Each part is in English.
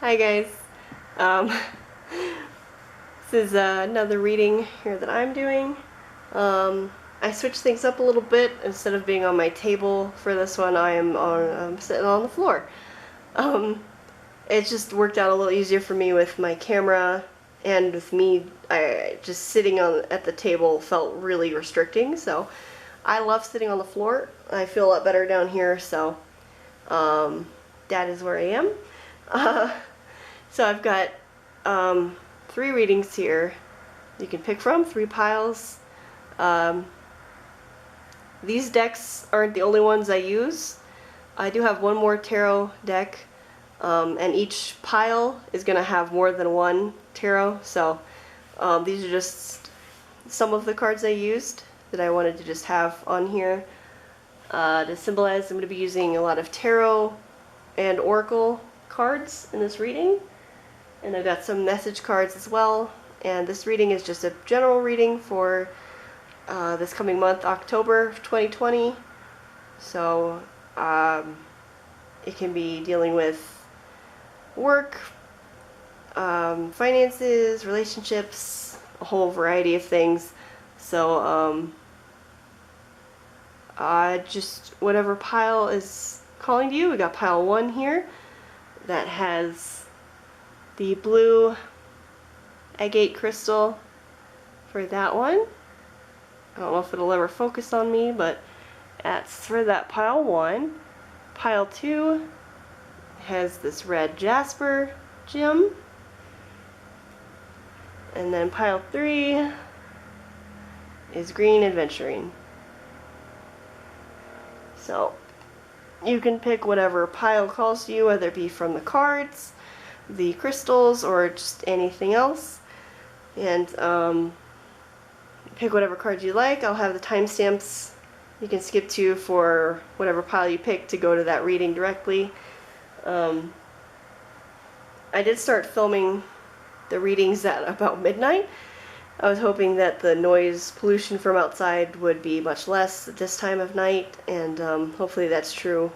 Hi guys. Um, this is another reading here that I'm doing. I switched things up a little bit. Instead of being on my table for this one, I am sitting on the floor. It just worked out a little easier for me with my camera, and with me, I just sitting at the table felt really restricting. So I love sitting on the floor. I feel a lot better down here. So that is where I am. So I've got 3 readings here you can pick from, 3 piles. These decks aren't the only ones I use. I do have one more tarot deck, and each pile is going to have more than one tarot. So these are just some of the cards I used that I wanted to just have on here to symbolize. I'm going to be using a lot of tarot and oracle cards in this reading. And I've got some message cards as well. And this reading is just a general reading for this coming month, October of 2020. So it can be dealing with work, finances, relationships, a whole variety of things. So just whatever pile is calling to you. We got pile 1 here that has the blue agate crystal for that one. I don't know if it'll ever focus on me, but that's for that pile 1. Pile 2 has this red jasper gem. And then pile 3 is green adventuring. So you can pick whatever pile calls to you, whether it be from the cards, the crystals, or just anything else. And pick whatever card you like. I'll have the timestamps you can skip to for whatever pile you pick to go to that reading directly. I did start filming the readings at about midnight. I was hoping that the noise pollution from outside would be much less at this time of night, and hopefully that's true.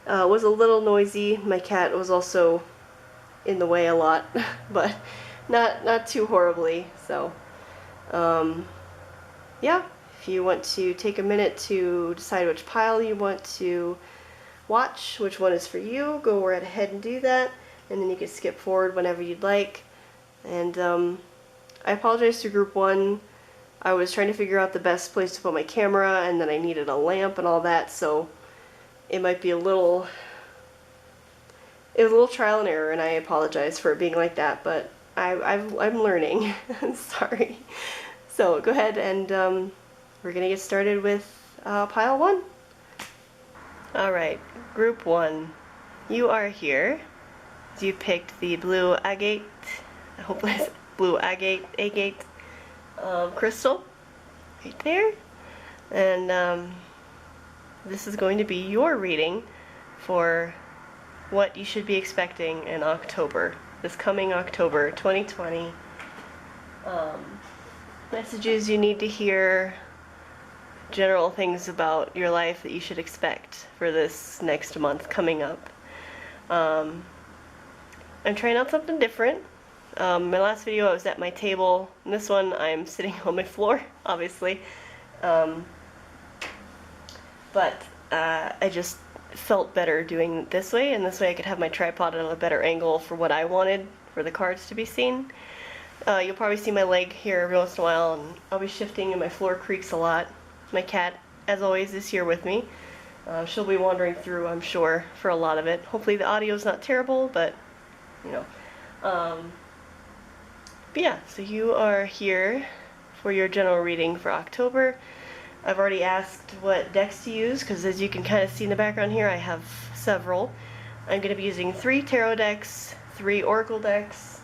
It was a little noisy. My cat was also in the way a lot, but not too horribly. So yeah, if you want to take a minute to decide which pile you want to watch, which one is for you, go right ahead and do that, and then you can skip forward whenever you'd like. And I apologize to group 1. I was trying to figure out the best place to put my camera, and then I needed a lamp and all that, so it might be a little trial and error, and I apologize for it being like that, but I'm learning. Sorry. So go ahead, and we're gonna get started with pile 1. Alright, group 1. You are here. You picked the blue agate, hopefully it's blue agate crystal right there. And this is going to be your reading for what you should be expecting in October, this coming October 2020. Messages you need to hear, general things about your life that you should expect for this next month coming up. I'm trying out something different. My last video I was at my table, and this one I'm sitting on my floor, obviously. But I just felt better doing it this way, and this way I could have my tripod at a better angle for what I wanted for the cards to be seen. You'll probably see my leg here every once in a while, and I'll be shifting and my floor creaks a lot. My cat, as always, is here with me. She'll be wandering through, I'm sure, for a lot of it. Hopefully the audio's not terrible, but, you know. But yeah, so you are here for your general reading for October. I've already asked what decks to use, because as you can kind of see in the background here, I have several. I'm going to be using 3 tarot decks, 3 oracle decks,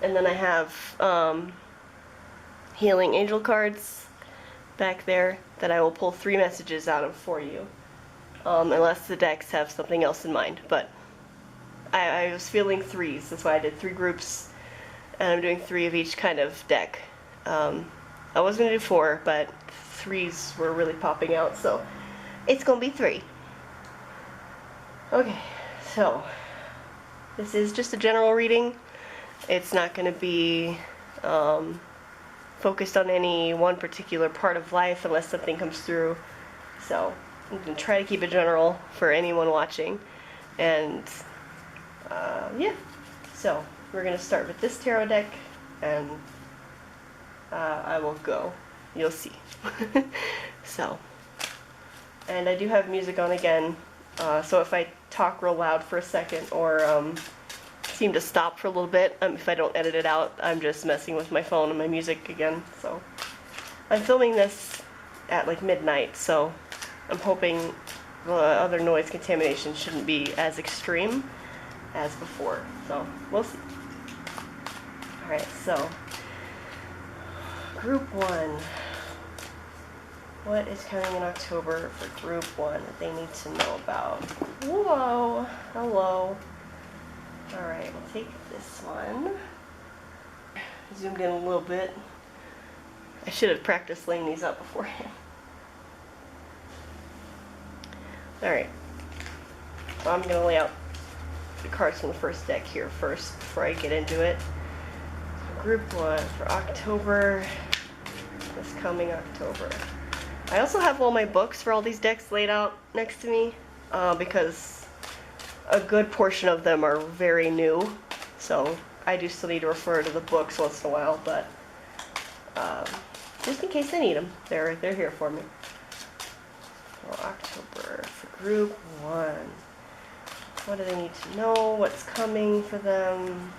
and then I have healing angel cards back there that I will pull 3 messages out of for you, unless the decks have something else in mind. But I was feeling 3s, that's why I did 3 groups, and I'm doing 3 of each kind of deck. I was going to do 4, but 3s were really popping out, so it's going to be 3. Okay, so This is just a general reading. It's not going to be focused on any one particular part of life unless something comes through. So I'm going to try to keep it general for anyone watching. And yeah, so we're going to start with this tarot deck, and I will go. You'll see. So, and I do have music on again, so if I talk real loud for a second or seem to stop for a little bit, if I don't edit it out, I'm just messing with my phone and my music again. So I'm filming this at like midnight, so I'm hoping the other noise contamination shouldn't be as extreme as before. So we'll see. Alright, so Group 1. What is coming in October for Group 1 that they need to know about? Whoa! Hello. Alright, we'll take this one. Zoomed in a little bit. I should have practiced laying these out beforehand. Alright. So I'm going to lay out the cards from the first deck here first before I get into it. Group 1 for October, this coming October. I also have all my books for all these decks laid out next to me because a good portion of them are very new, so I do still need to refer to the books once in a while, but just in case I need them, they're here for me. So October for Group 1. What do they need to know? What's coming for them?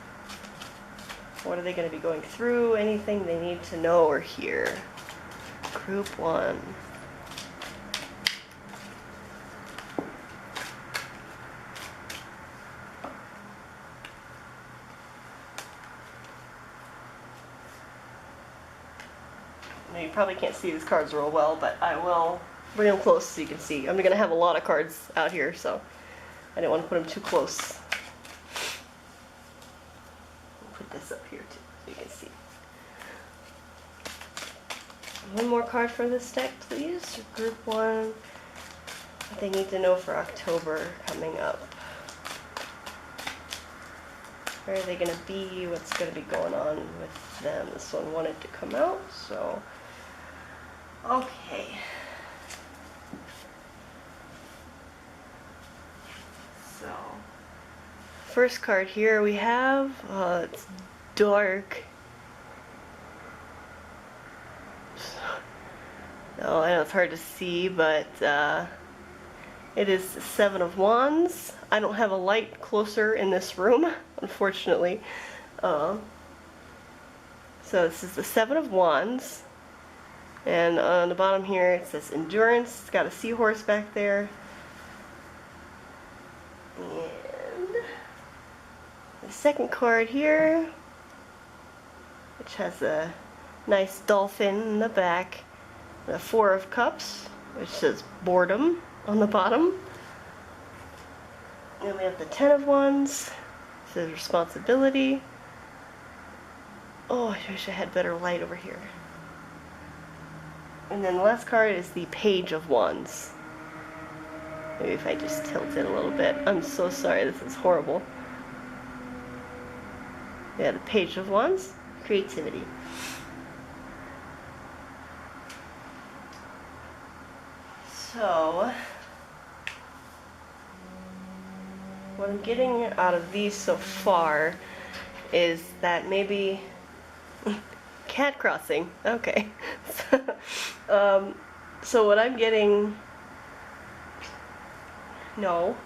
What are they going to be going through? Anything they need to know or hear? Group 1. Now you probably can't see these cards real well, but I will bring them close so you can see. I'm going to have a lot of cards out here, so I didn't want to put them too close. I'll put this up here too so you can see. One more card for this deck, please. Group 1. What they need to know for October coming up. Where are they going to be? What's going to be going on with them? This one wanted to come out, so... Okay. So... First card here we have, it's dark. Oh, I know it's hard to see, but it is the Seven of Wands. I don't have a light closer in this room, unfortunately. So this is the Seven of Wands. And on the bottom here it says Endurance. It's got a seahorse back there. And the second card here, which has a nice dolphin in the back. The Four of Cups, which says boredom on the bottom. Then we have the Ten of Wands, it says responsibility. Oh, I wish I had better light over here. And then the last card is the Page of Wands. Maybe if I just tilt it a little bit. I'm so sorry, this is horrible. Yeah, the Page of Wands, creativity. So, what I'm getting out of these so far is that maybe cat crossing. Okay. So what I'm getting. No.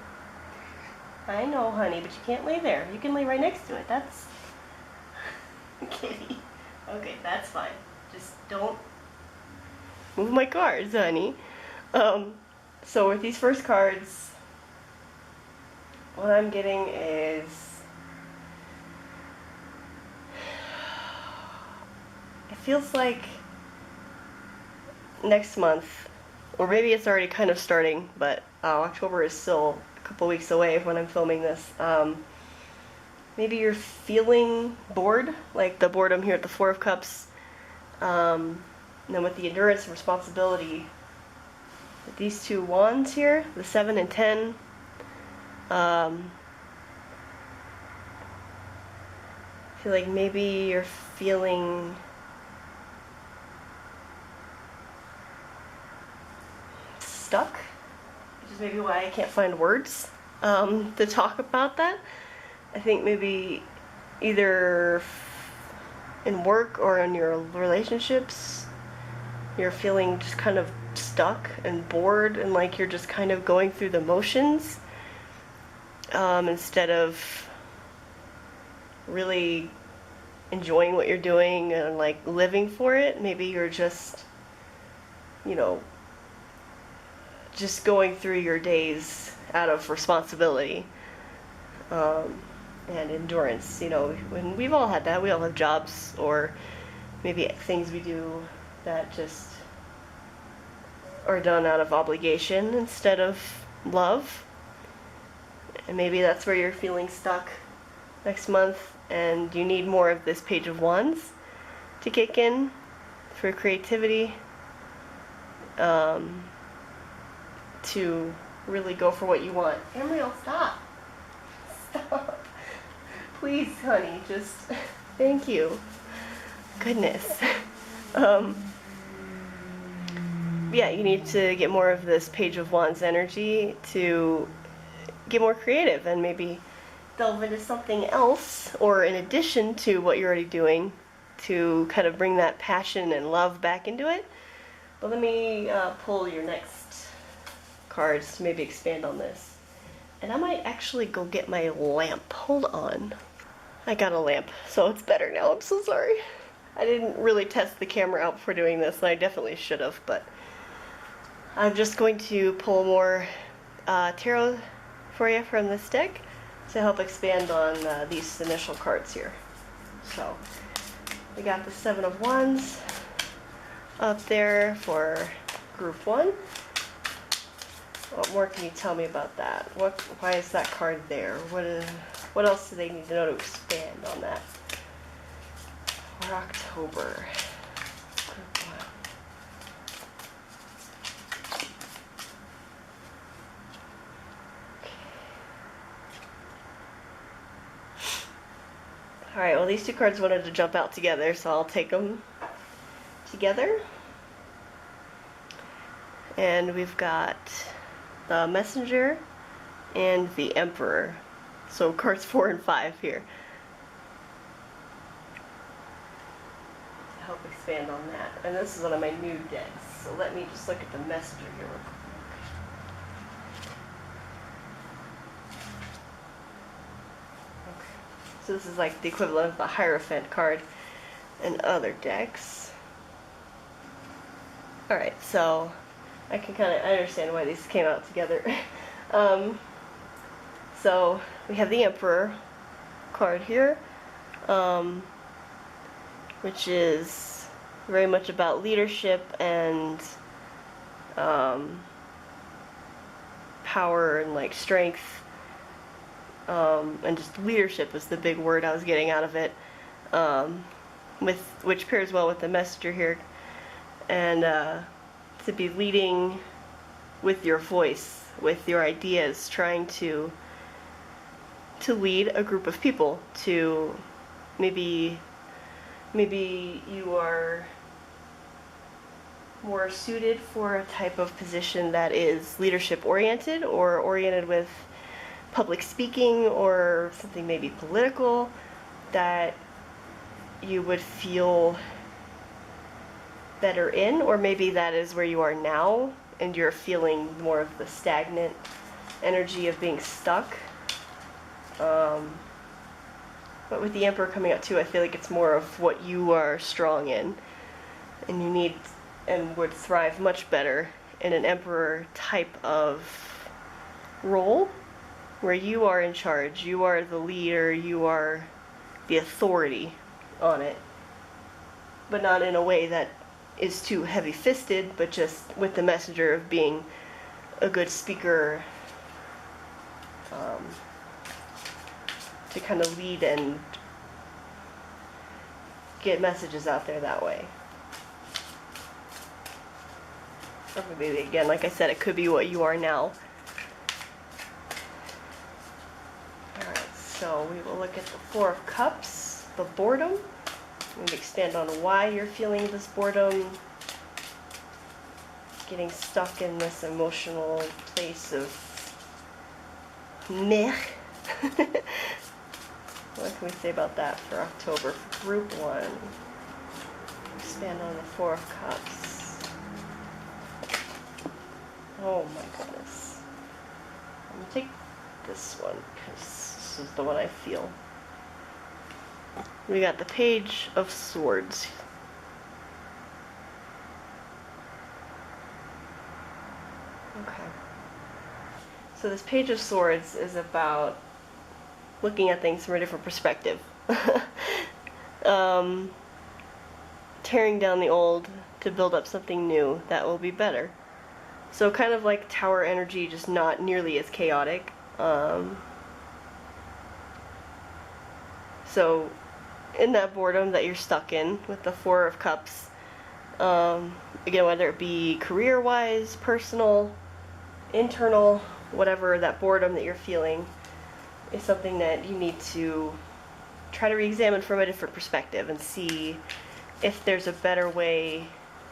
I know, honey, but you can't lay there. You can lay right next to it. That's. Kitty. Okay, that's fine. Just don't move my cards, honey. So with these first cards, what I'm getting is it feels like next month, or maybe it's already kind of starting, but October is still a couple weeks away when I'm filming this. Maybe you're feeling bored, like the boredom here at the Four of Cups, and then with the endurance and responsibility. These two wands here, the 7 and 10, I feel like maybe you're feeling stuck, which is maybe why I can't find words to talk about that. I think maybe either in work or in your relationships, you're feeling just kind of stuck and bored and like you're just kind of going through the motions instead of really enjoying what you're doing and like living for it. Maybe you're just, you know, just going through your days out of responsibility and endurance. You know, when we've all had that. We all have jobs or maybe things we do that just are done out of obligation instead of love. And maybe that's where you're feeling stuck next month and you need more of this Page of Wands to kick in for creativity, to really go for what you want. Ariel, stop. Stop. Please, honey, just thank you. Goodness. Yeah, you need to get more of this Page of Wands energy to get more creative and maybe delve into something else or in addition to what you're already doing to kind of bring that passion and love back into it. But let me pull your next cards to maybe expand on this. And I might actually go get my lamp. Hold on. I got a lamp, so it's better now. I'm so sorry. I didn't really test the camera out before doing this, and I definitely should have, but I'm just going to pull more tarot for you from this deck to help expand on these initial cards here. So we got the Seven of Wands up there for group 1. What more can you tell me about that? Why is that card there? What else do they need to know to expand on that? For October. Group 1. Alright, well these two cards wanted to jump out together, so I'll take them together. And we've got the Messenger and the Emperor. So cards 4 and 5 here. To help expand on that. And this is one of my new decks. So let me just look at the Messenger here real quick. So this is like the equivalent of the Hierophant card in other decks. Alright, so I understand why these came out together. So we have the Emperor card here, which is very much about leadership and power and like strength. And just leadership is the big word I was getting out of it, which pairs well with the Messenger here, and to be leading with your voice, with your ideas, trying to lead a group of people. To maybe you are more suited for a type of position that is leadership oriented or oriented with public speaking or something maybe political that you would feel better in, or maybe that is where you are now and you're feeling more of the stagnant energy of being stuck. But with the Emperor coming out too, I feel like it's more of what you are strong in and you need and would thrive much better in an Emperor type of role, where you are in charge, you are the leader, you are the authority on it, but not in a way that is too heavy-fisted, but just with the Messenger of being a good speaker, to kind of lead and get messages out there that way. Or maybe, again, like I said, it could be what you are now. So we will look at the Four of Cups. the boredom. Maybe expand on why you're feeling this boredom. Getting stuck in this emotional place of meh. What can we say about that for October? For group 1. Expand on the 4 of Cups. Oh my goodness. I'm going to take this one because this is the one I feel. We got the Page of Swords. Okay. So this Page of Swords is about looking at things from a different perspective. Tearing down the old to build up something new that will be better. So kind of like tower energy, just not nearly as chaotic. So in that boredom that you're stuck in with the 4 of Cups, again, whether it be career-wise, personal, internal, whatever, that boredom that you're feeling is something that you need to try to re-examine from a different perspective and see if there's a better way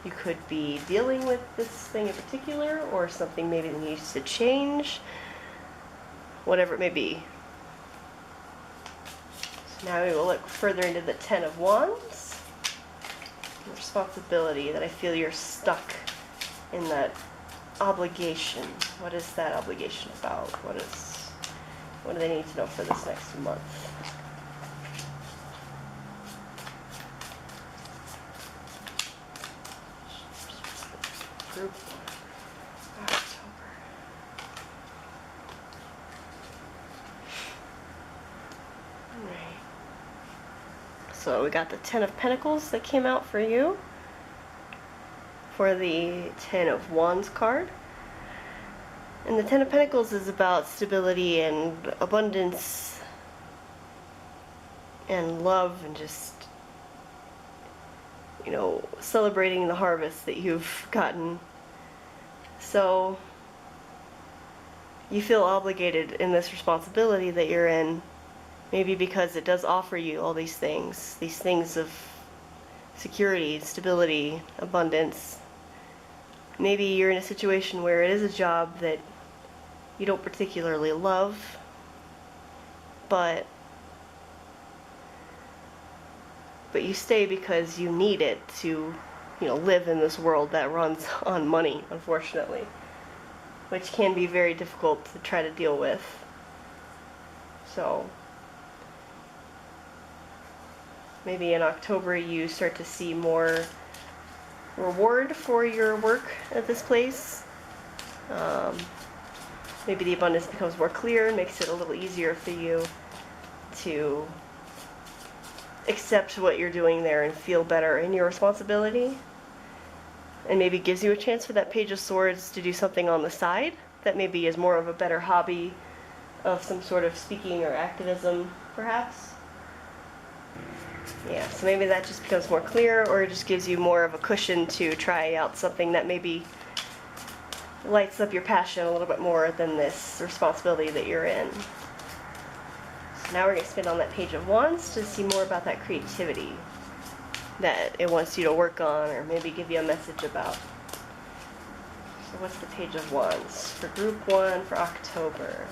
you could be dealing with this thing in particular, or something maybe that needs to change, whatever it may be. So now we will look further into the 10 of Wands. The responsibility that I feel you're stuck in, that obligation. What is that obligation about? What do they need to know for this next month? Group 1, October. Alright. So we got the 10 of Pentacles that came out for you for the 10 of Wands card. And the 10 of Pentacles is about stability and abundance and love, and just, you know, celebrating the harvest that you've gotten. So you feel obligated in this responsibility that you're in, maybe because it does offer you all these things of security, stability, abundance. Maybe you're in a situation where it is a job that you don't particularly love, but you stay because you need it to, you know, live in this world that runs on money, unfortunately, which can be very difficult to try to deal with. So maybe in October you start to see more reward for your work at this place. Maybe the abundance becomes more clear and makes it a little easier for you to accept what you're doing there and feel better in your responsibility. And maybe gives you a chance for that Page of Swords to do something on the side that maybe is more of a better hobby of some sort of speaking or activism, perhaps. Yeah, so maybe that just becomes more clear, or it just gives you more of a cushion to try out something that maybe lights up your passion a little bit more than this responsibility that you're in. So now we're going to spin on that Page of Wands to see more about that creativity that it wants you to work on, or maybe give you a message about. So what's the Page of Wands for Group 1 for October?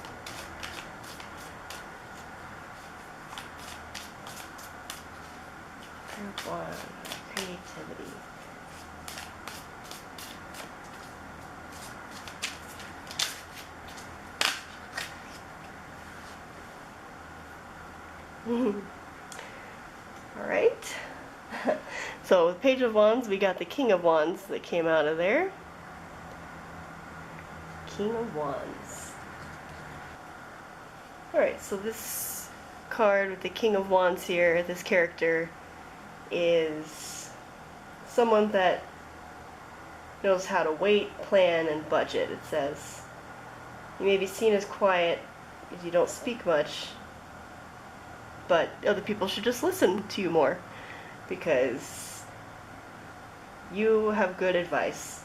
Group 1, creativity. Alright. So with Page of Wands, we got the King of Wands that came out of there. King of Wands. Alright, so this card with the King of Wands here, this character, is someone that knows how to wait, plan, and budget, it says. You may be seen as quiet if you don't speak much, but other people should just listen to you more, because you have good advice.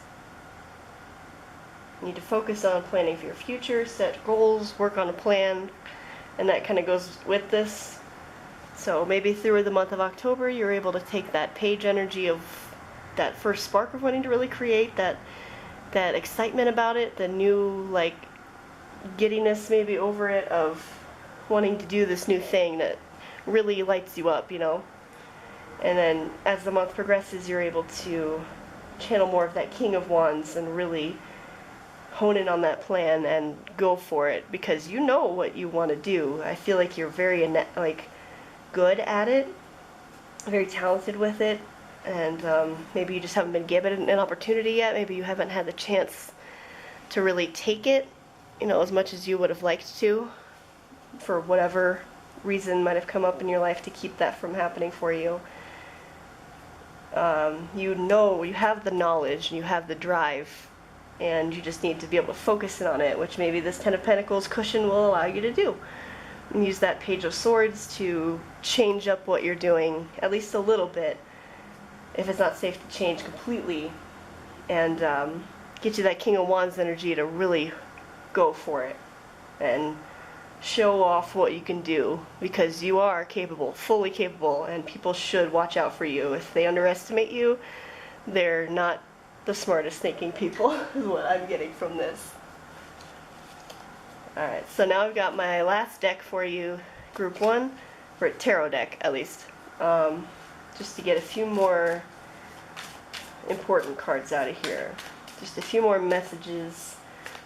You need to focus on planning for your future, set goals, work on a plan, and that kind of goes with this. So maybe through the month of October, you're able to take that page energy of that first spark of wanting to really create, that excitement about it, the new, like, giddiness maybe over it of wanting to do this new thing that really lights you up, you know. And then as the month progresses, you're able to channel more of that King of Wands and really hone in on that plan and go for it, because you know what you want to do. I feel like you're very like good at it, very talented with it, and maybe you just haven't been given an opportunity yet. Maybe you haven't had the chance to really take it, you know, as much as you would have liked to, for whatever reason might have come up in your life to keep that from happening for you. You know, you have the knowledge and you have the drive, and you just need to be able to focus in on it, which maybe this Ten of Pentacles cushion will allow you to do. And use that Page of Swords to change up what you're doing, at least a little bit, if it's not safe to change completely, and get you that King of Wands energy to really go for it and show off what you can do, because you are capable, fully capable, and people should watch out for you. If they underestimate you, they're not the smartest thinking people, is what I'm getting from this. Alright, so now I've got my last deck for you, Group 1, for a tarot deck at least, just to get a few more important cards out of here. Just a few more messages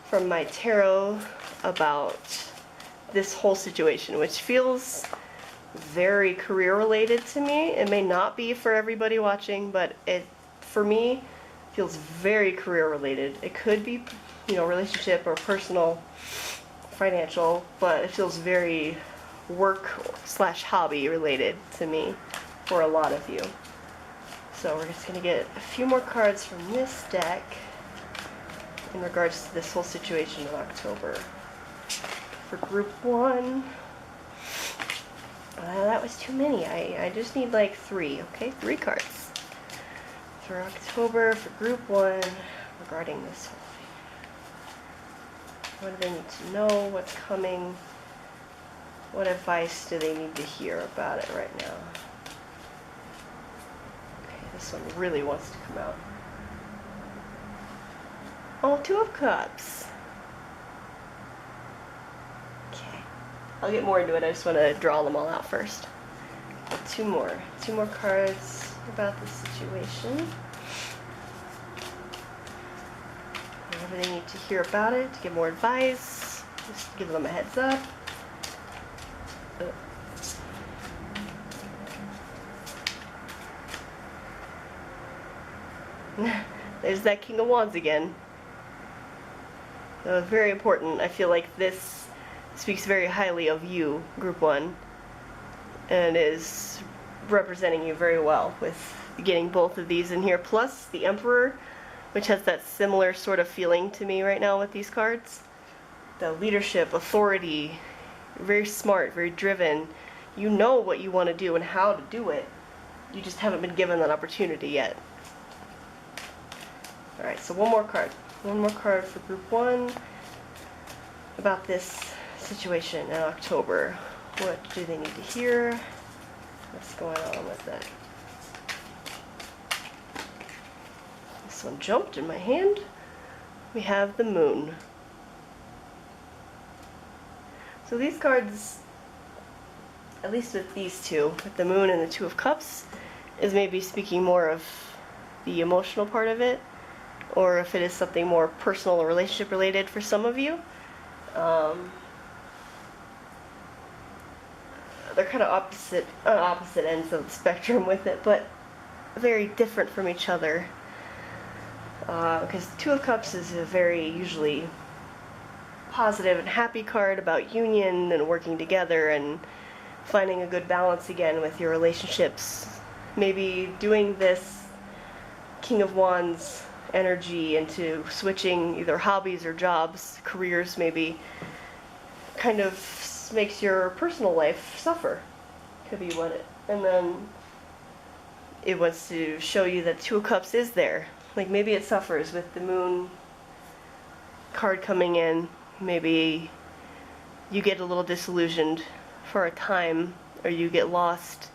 from my tarot about this whole situation, which feels very career related to me. It may not be for everybody watching, but it, for me, feels very career related. It could be, you know, relationship or personal, financial, but it feels very work/hobby related to me for a lot of you. So we're just going to get a few more cards from this deck in regards to this whole situation in October. For Group 1, that was too many. I just need like 3, okay? 3 cards. For October, for Group 1, regarding this whole thing. What do they need to know? What's coming? What advice do they need to hear about it right now? Okay, this one really wants to come out. Oh, 2 of Cups. Okay, I'll get more into it. I just want to draw them all out first. Two more cards about this situation. Whatever they need to hear about it, to get more advice, just give them a heads up. There's that King of Wands again. Very important. I feel like this speaks very highly of you, Group 1, and is representing you very well with getting both of these in here, plus the Emperor, which has that similar sort of feeling to me right now with these cards. The leadership, authority, very smart, very driven. You know what you want to do and how to do it. You just haven't been given that opportunity yet. Alright, so one more card. One more card for Group 1 about this situation in October. What do they need to hear? What's going on with it? This one jumped in my hand. We have the Moon. So these cards, at least with these two, with the Moon and the 2 of Cups, is maybe speaking more of the emotional part of it, or if it is something more personal or relationship related for some of you. They're kind of opposite ends of the spectrum with it, but very different from each other. Because the 2 of Cups is a very usually positive and happy card about union and working together and finding a good balance again with your relationships. Maybe doing this King of Wands energy into switching either hobbies or jobs, careers maybe, kind of makes your personal life suffer. Could be what it. And then it wants to show you that 2 of Cups is there. Like maybe it suffers with the Moon card coming in. Maybe you get a little disillusioned for a time or you get lost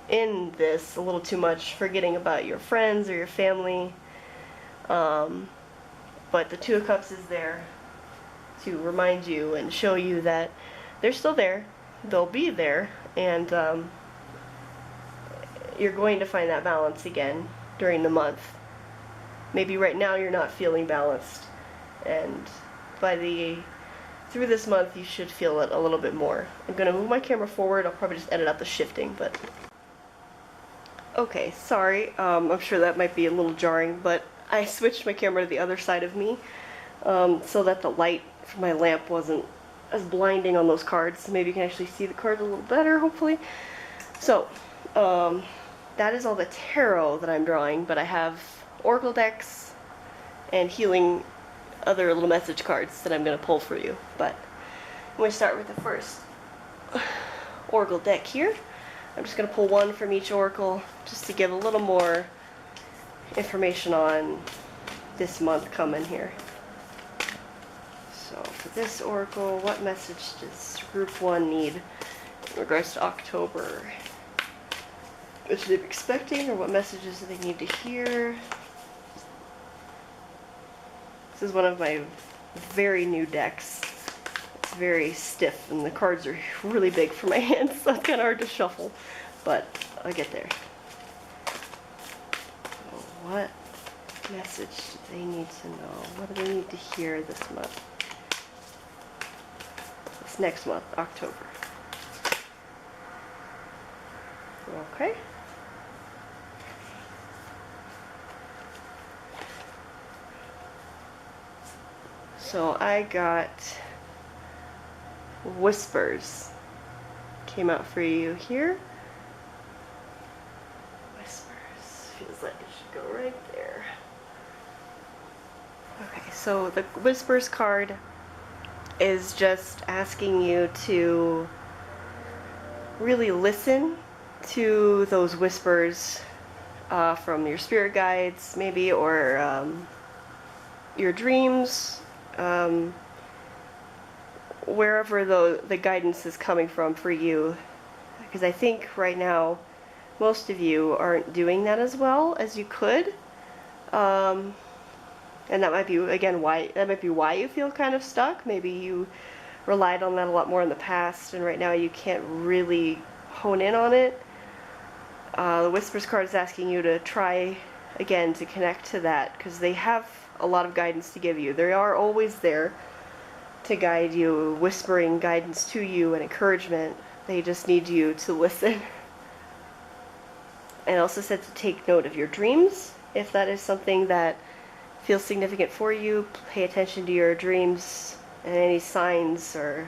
in this a little too much, forgetting about your friends or your family. But the Two of Cups is there to remind you and show you that they're still there, they'll be there, and you're going to find that balance again during the month. Maybe right now you're not feeling balanced, and through this month you should feel it a little bit more. I'm going to move my camera forward. I'll probably just edit out the shifting, but okay, sorry. I'm sure that might be a little jarring, but I switched my camera to the other side of me so that the light from my lamp wasn't as blinding on those cards. Maybe you can actually see the cards a little better, hopefully. So, that is all the tarot that I'm drawing, but I have oracle decks and healing other little message cards that I'm going to pull for you. But I'm going to start with the first oracle deck here. I'm just going to pull one from each oracle just to give a little more information on this month coming here. So for this oracle, what message does group 1 need in regards to October? What should they be expecting, or what messages do they need to hear? This is one of my very new decks. It's very stiff and the cards are really big for my hands, so it's kind of hard to shuffle, but I'll get there. So what message do they need to know? What do they need to hear this month? This next month, October. Okay. So I got Whispers. Came out for you here. Whispers. Feels like it should go right there. Okay, so the Whispers card is just asking you to really listen to those whispers from your spirit guides, maybe, or your dreams, wherever the guidance is coming from for you. Because I think right now most of you aren't doing that as well as you could. And that might be, again, why you feel kind of stuck. Maybe you relied on that a lot more in the past, and right now you can't really hone in on it. The Whispers card is asking you to try again to connect to that, because they have a lot of guidance to give you. They are always there to guide you, whispering guidance to you and encouragement. They just need you to listen. And also said to take note of your dreams. If that is something that feels significant for you, pay attention to your dreams and any signs or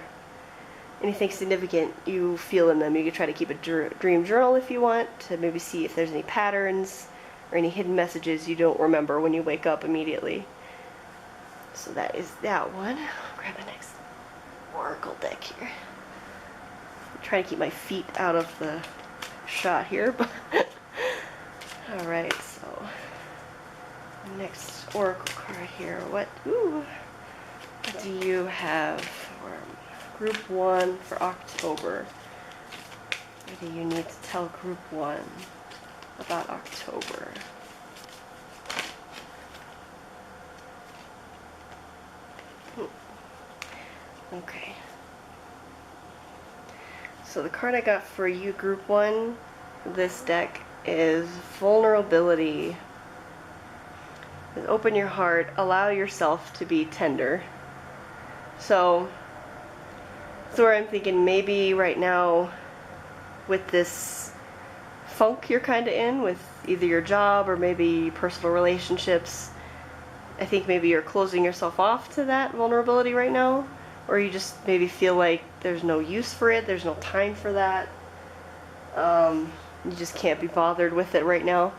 anything significant you feel in them. You could try to keep a dream journal if you want, to maybe see if there's any patterns or any hidden messages you don't remember when you wake up immediately. So that is that one. I'll grab the next oracle deck here. I'm trying to keep my feet out of the shot here, but alright, so next oracle card here. What do you have for group 1 for October? What do you need to tell group 1 about October? Okay. So the card I got for you, group 1, this deck, is vulnerability. Open your heart, allow yourself to be tender. So that's where I'm thinking maybe right now with this funk you're kind of in with either your job or maybe personal relationships, I think maybe you're closing yourself off to that vulnerability right now, or you just maybe feel like there's no use for it, there's no time for that. You just can't be bothered with it right now.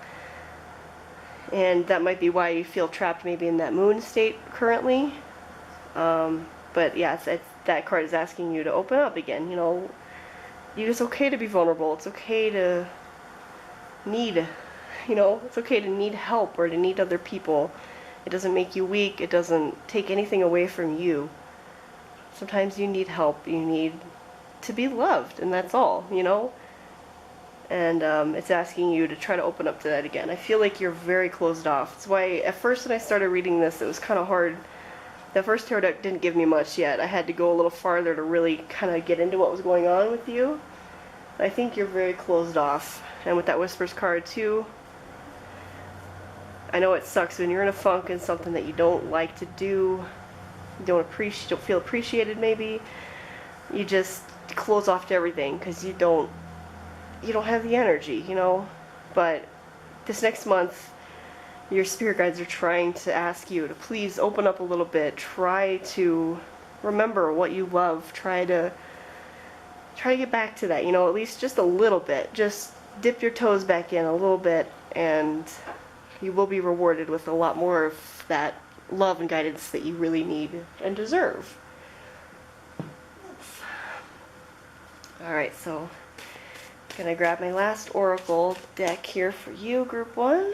And that might be why you feel trapped maybe in that moon state currently. But yeah, that card is asking you to open up again. You know, it's okay to be vulnerable. It's okay to need, it's okay to need help or to need other people. It doesn't make you weak. It doesn't take anything away from you. Sometimes you need help. You need to be loved, and that's all, you know? And it's asking you to try to open up to that again. I feel like you're very closed off. That's why at first when I started reading this, it was kind of hard. The first tarot deck didn't give me much yet. I had to go a little farther to really kind of get into what was going on with you. I think you're very closed off. And with that Whispers card too, I know it sucks when you're in a funk and something that you don't like to do, you don't feel appreciated maybe. You just close off to everything because you don't have the energy, you know. But this next month, your spirit guides are trying to ask you to please open up a little bit. Try to remember what you love. Try to get back to that, you know, at least just a little bit. Just dip your toes back in a little bit, and you will be rewarded with a lot more of that love and guidance that you really need and deserve. Alright, so I'm going to grab my last Oracle deck here for you, Group 1.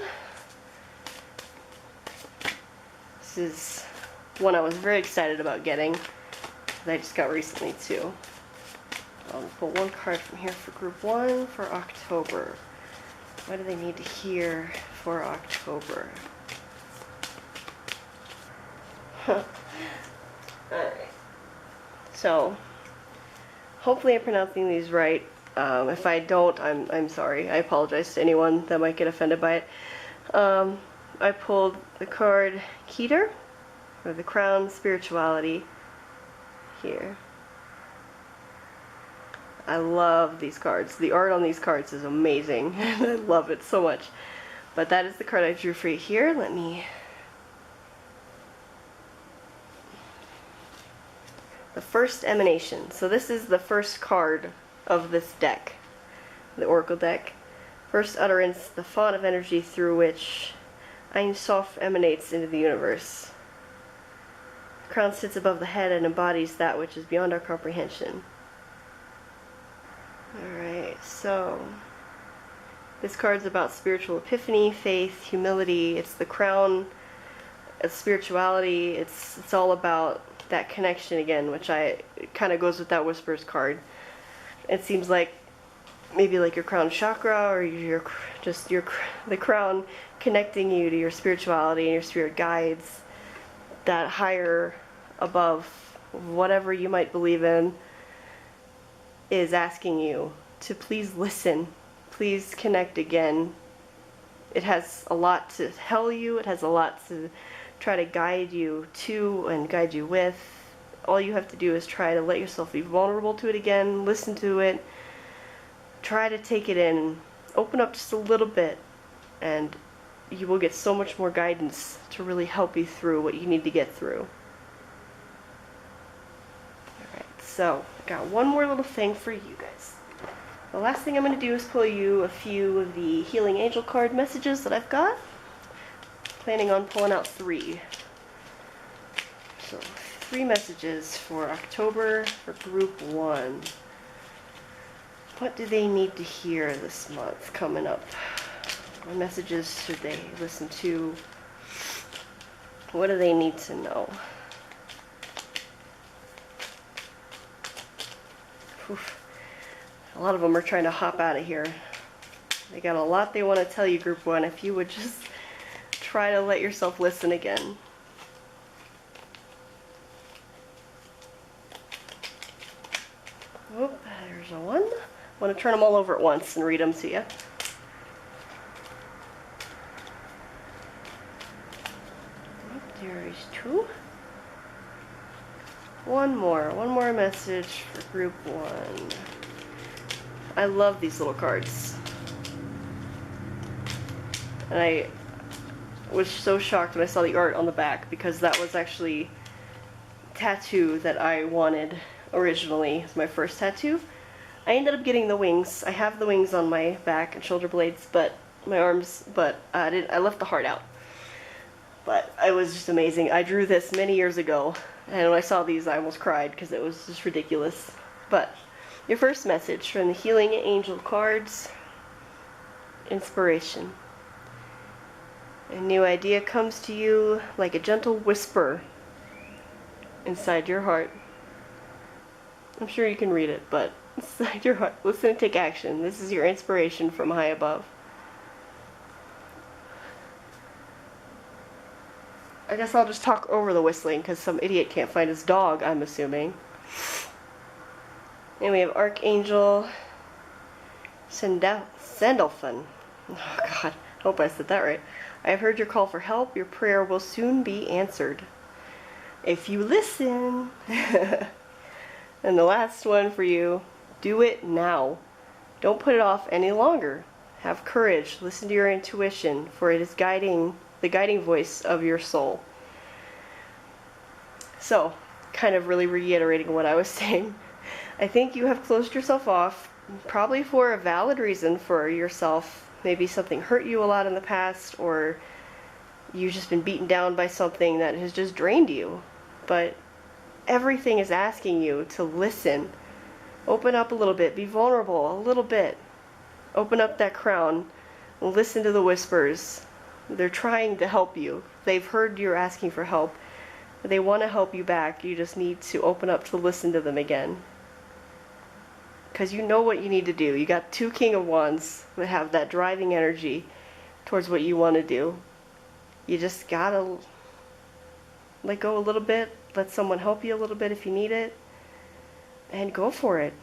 This is one I was very excited about getting, that I just got recently too. I'll pull one card from here for Group 1 for October. What do they need to hear for October? Alright. So, hopefully I'm pronouncing these right. If I don't, I'm sorry. I apologize to anyone that might get offended by it. I pulled the card Keter, or the Crown Spirituality, here. I love these cards. The art on these cards is amazing. I love it so much. But that is the card I drew for you here. Let me... The first emanation. So this is the first card of this deck, the Oracle deck. First utterance, the font of energy through which Ein Sof emanates into the universe. The crown sits above the head and embodies that which is beyond our comprehension. Alright, so this card's about spiritual epiphany, faith, humility. It's the crown of spirituality. It's all about that connection again, which it kind of goes with that Whispers card. It seems like maybe like your crown chakra, or the crown connecting you to your spirituality and your spirit guides, that higher above whatever you might believe in, is asking you to please listen, please connect again. It has a lot to tell you, it has a lot to try to guide you to and guide you with. All you have to do is try to let yourself be vulnerable to it again, listen to it, try to take it in, open up just a little bit, and you will get so much more guidance to really help you through what you need to get through. Alright, so I got one more little thing for you guys. The last thing I'm going to do is pull you a few of the Healing Angel card messages that I've got. Planning on pulling out 3. So 3 messages for October for Group 1. What do they need to hear this month coming up? What messages should they listen to? What do they need to know? Oof. A lot of them are trying to hop out of here. They got a lot they want to tell you, Group 1, if you would just try to let yourself listen again. Oh, there's a 1. I want to turn them all over at once and read them to you. Oh, there is 2. One more message for Group 1. I love these little cards. And I was so shocked when I saw the art on the back, because that was actually a tattoo that I wanted originally. It's my first tattoo. I ended up getting the wings. I have the wings on my back and shoulder blades, but my arms, but I left the heart out. But it was just amazing. I drew this many years ago, and when I saw these I almost cried because it was just ridiculous. But your first message from the Healing Angel cards, inspiration. A new idea comes to you like a gentle whisper inside your heart. I'm sure you can read it, but inside your heart, listen and take action. This is your inspiration from high above. I guess I'll just talk over the whistling because some idiot can't find his dog, I'm assuming. And we have Archangel Sandalphon. Oh God, I hope I said that right. I have heard your call for help. Your prayer will soon be answered. If you listen. And the last one for you, do it now. Don't put it off any longer. Have courage. Listen to your intuition, for it is the guiding voice of your soul. So, kind of really reiterating what I was saying, I think you have closed yourself off, probably for a valid reason for yourself. Maybe something hurt you a lot in the past, or you've just been beaten down by something that has just drained you. But everything is asking you to listen. Open up a little bit. Be vulnerable a little bit. Open up that crown. Listen to the whispers. They're trying to help you. They've heard you're asking for help. They want to help you back. You just need to open up to listen to them again. Because you know what you need to do. You got two King of Wands that have that driving energy towards what you want to do. You just gotta let go a little bit. Let someone help you a little bit if you need it. And go for it.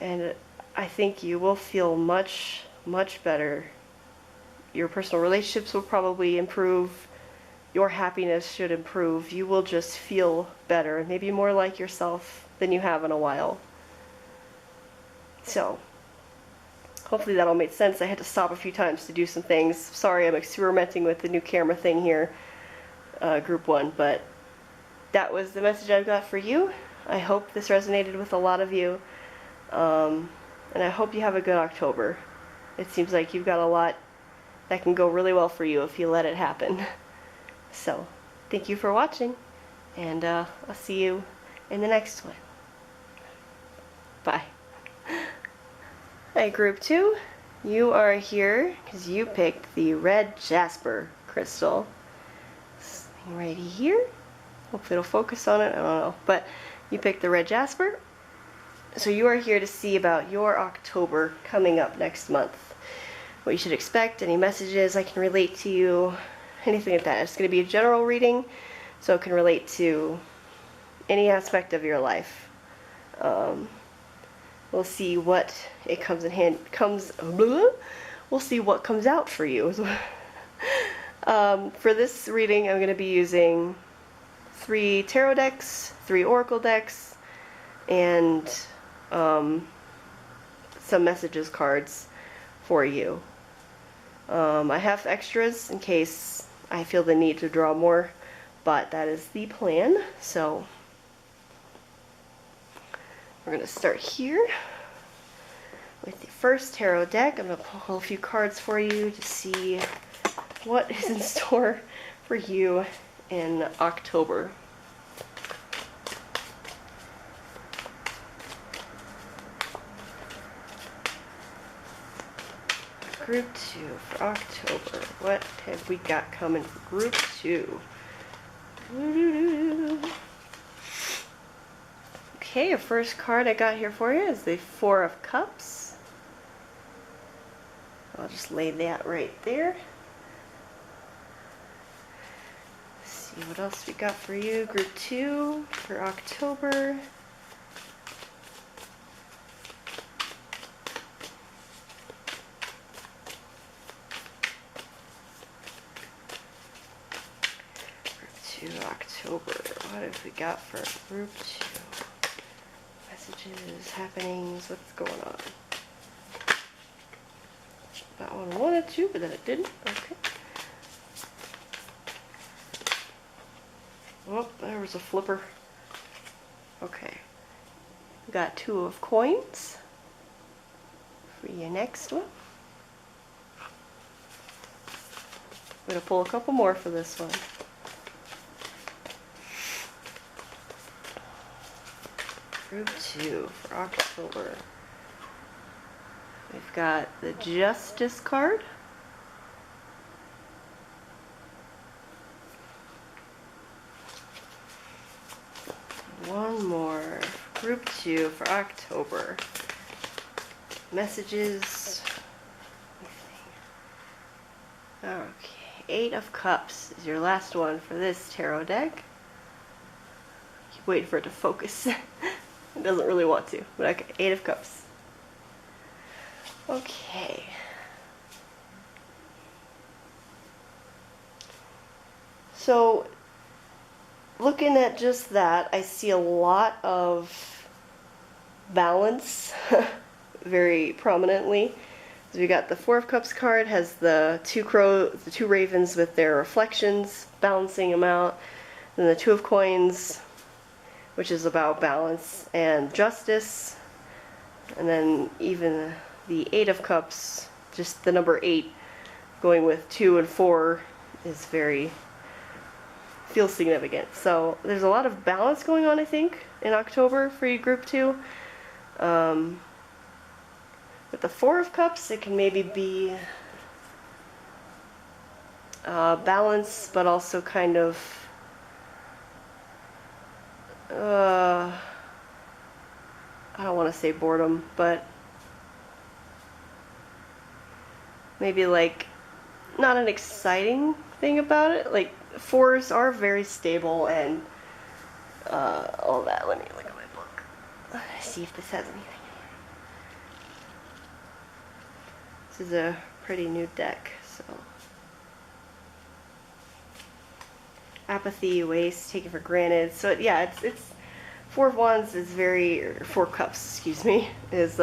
And I think you will feel much, much better. Your personal relationships will probably improve. Your happiness should improve. You will just feel better, maybe more like yourself than you have in a while. So, hopefully that all made sense. I had to stop a few times to do some things. Sorry, I'm experimenting with the new camera thing here, group 1, but that was the message I've got for you. I hope this resonated with a lot of you, and I hope you have a good October. It seems like you've got a lot that can go really well for you if you let it happen. So, thank you for watching, and I'll see you in the next one. Bye. Hi, group 2. You are here because you picked the red jasper crystal. Right here. Hopefully it'll focus on it, I don't know. But you picked the red jasper. So you are here to see about your October coming up next month. What you should expect, any messages I can relate to you, anything like that. It's going to be a general reading, so it can relate to any aspect of your life. We'll see what it comes in hand. We'll see what comes out for you. For this reading, I'm going to be using 3 tarot decks, 3 oracle decks, and some messages cards for you. I have extras in case I feel the need to draw more, but that is the plan. So we're going to start here with the first tarot deck. I'm going to pull a few cards for you to see what is in store for you in October. Group 2 for October. What have we got coming for Group 2? Okay, your first card I got here for you is the 4 of Cups. I'll just lay that right there. Let's see what else we got for you. Group 2 for October. October. What have we got for Group 2? Messages, happenings, what's going on? That one wanted to, but then it didn't. Okay. Oh, there was a flipper. Okay. We got 2 of Coins for your next one. I'm going to pull a couple more for this one. Group 2 for October. We've got the Justice card. One more. Group 2 for October. Messages. Okay, 8 of Cups is your last one for this tarot deck. Keep waiting for it to focus. It doesn't really want to, but okay, 8 of Cups. Okay. So, looking at just that, I see a lot of balance very prominently. So we got the 4 of Cups card, has the two ravens with their reflections, balancing them out. Then the 2 of Coins, which is about balance and justice. And then even the 8 of Cups, just the number 8, going with 2 and 4 is feels significant. So there's a lot of balance going on, I think, in October for you group 2. With the 4 of Cups, it can maybe be balance, but also kind of I don't want to say boredom, but maybe like not an exciting thing about it. Like 4s are very stable and all that. Let me look at my book. Let's see if this has anything. This is a pretty new deck, so. Apathy, waste, taken for granted. So yeah, it's 4 of Wands is very, or 4 Cups, excuse me, is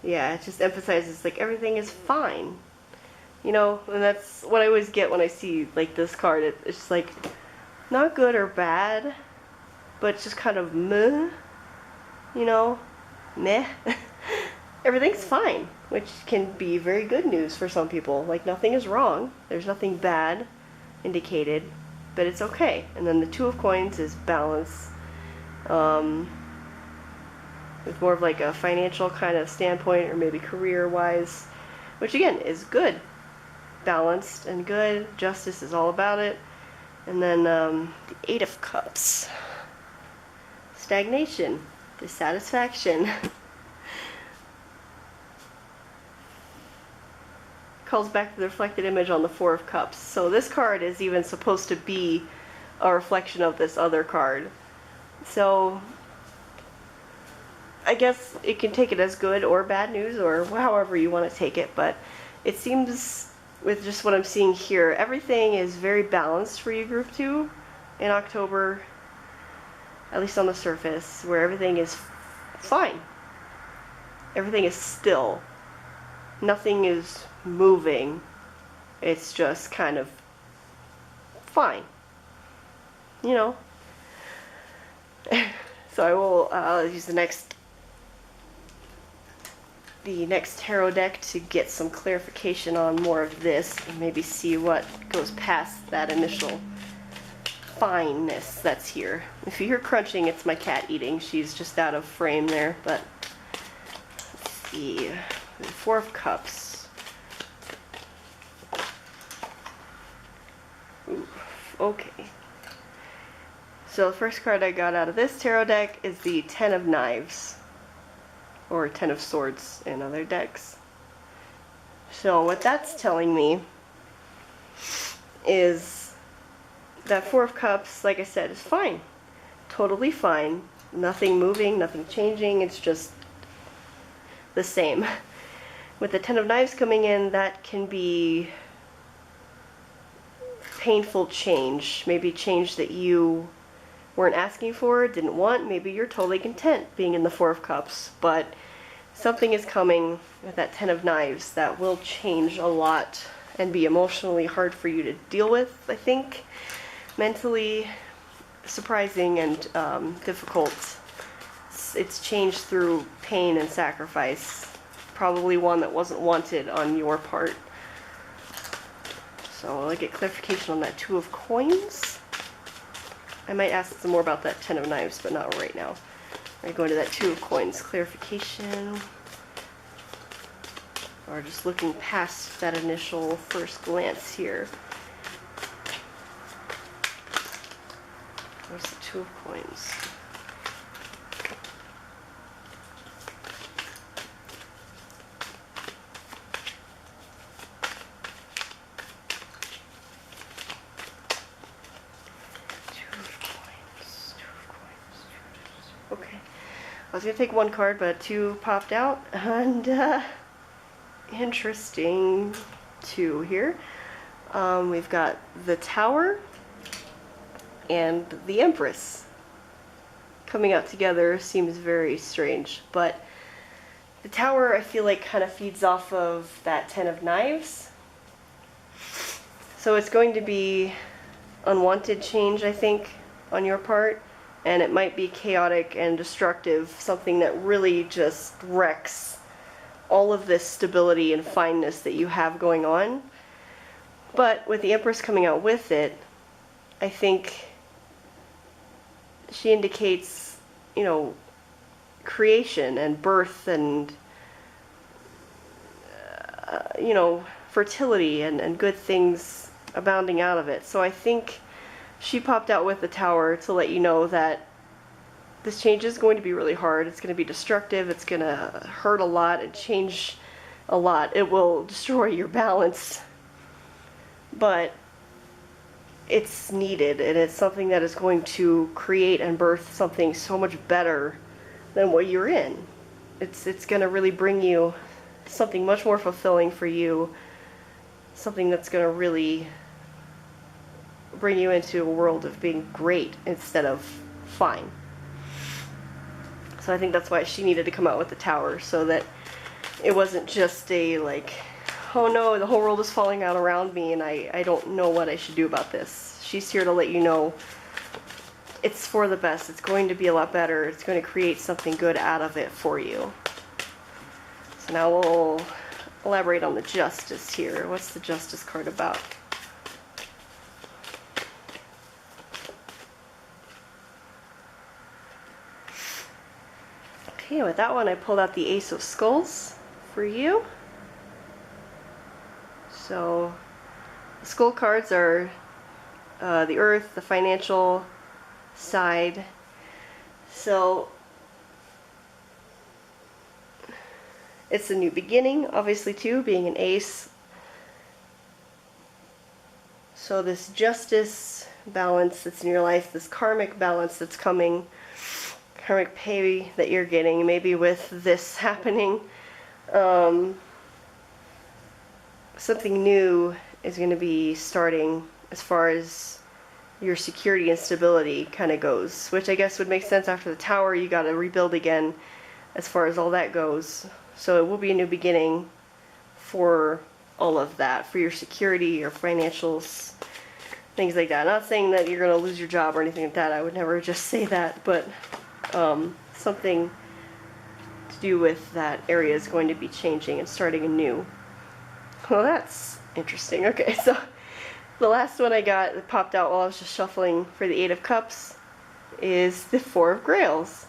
yeah, it just emphasizes like everything is fine, you know, and that's what I always get when I see like this card. It's just like not good or bad, but it's just kind of meh, you know, meh. Everything's fine, which can be very good news for some people. Like nothing is wrong, there's nothing bad indicated, but it's okay. And then the 2 of Coins is balance, with more of like a financial kind of standpoint, or maybe career-wise, which again is good, balanced and good. Justice is all about it. And then the 8 of Cups, stagnation, dissatisfaction. Calls back to the reflected image on the 4 of Cups. So this card is even supposed to be a reflection of this other card. So I guess it can take it as good or bad news, or however you want to take it, but it seems, with just what I'm seeing here, everything is very balanced for you group 2 in October, at least on the surface, where everything is fine. Everything is still. Nothing is moving. It's just kind of fine. You know. So I will use the next tarot deck to get some clarification on more of this, and maybe see what goes past that initial fineness that's here. If you hear crunching, it's my cat eating. She's just out of frame there, but let's see. The 4 of Cups. Ooh, okay. So the first card I got out of this tarot deck is the 10 of Knives, or 10 of Swords in other decks. So what that's telling me is that 4 of Cups, like I said, is fine. Totally fine. Nothing moving, nothing changing, it's just the same. With the 10 of Knives coming in, that can be painful change. Maybe change that you weren't asking for, didn't want. Maybe you're totally content being in the 4 of Cups, but something is coming with that 10 of Knives that will change a lot and be emotionally hard for you to deal with, I think. Mentally surprising and difficult. It's changed through pain and sacrifice. Probably one that wasn't wanted on your part. So I'll get clarification on that 2 of Coins. I might ask some more about that 10 of Knives, but not right now. We're going to that 2 of Coins clarification. Or just looking past that initial first glance here. There's the Two of Coins. Okay. I was going to take one card, but two popped out, and interesting two here. We've got the Tower and the Empress. Coming out together seems very strange, but the Tower I feel like kind of feeds off of that Ten of Knives. So it's going to be unwanted change, I think, on your part. And it might be chaotic and destructive, something that really just wrecks all of this stability and fineness that you have going on. But with the Empress coming out with it, I think she indicates, you know, creation and birth and, you know, fertility and good things abounding out of it. So I think she popped out with the Tower to let you know that this change is going to be really hard. It's going to be destructive. It's going to hurt a lot and change a lot. It will destroy your balance. But it's needed, and it's something that is going to create and birth something so much better than what you're in. It's going to really bring you something much more fulfilling for you, something that's going to really bring you into a world of being great instead of fine. So I think that's why she needed to come out with the Tower, so that it wasn't just a like, oh no, the whole world is falling out around me and I don't know what I should do about this. She's here to let you know it's for the best. It's going to be a lot better. It's going to create something good out of it for you. So now we'll elaborate on the Justice here. What's the Justice card about? Okay, with that one I pulled out the Ace of Skulls for you. So, the skull cards are the earth, the financial side. So, it's a new beginning, obviously, too, being an ace. So, this justice balance that's in your life, this karmic balance that's coming, karmic pay that you're getting, maybe with this happening, something new is going to be starting as far as your security and stability kind of goes, which I guess would make sense. After the Tower, you got to rebuild again as far as all that goes. So it will be a new beginning for all of that, for your security, your financials, things like that. Not saying that you're going to lose your job or anything like that. I would never just say that, but something to do with that area is going to be changing and starting anew. Well, that's interesting. Okay, so the last one I got that popped out while I was just shuffling for the Eight of Cups is the Four of Grails,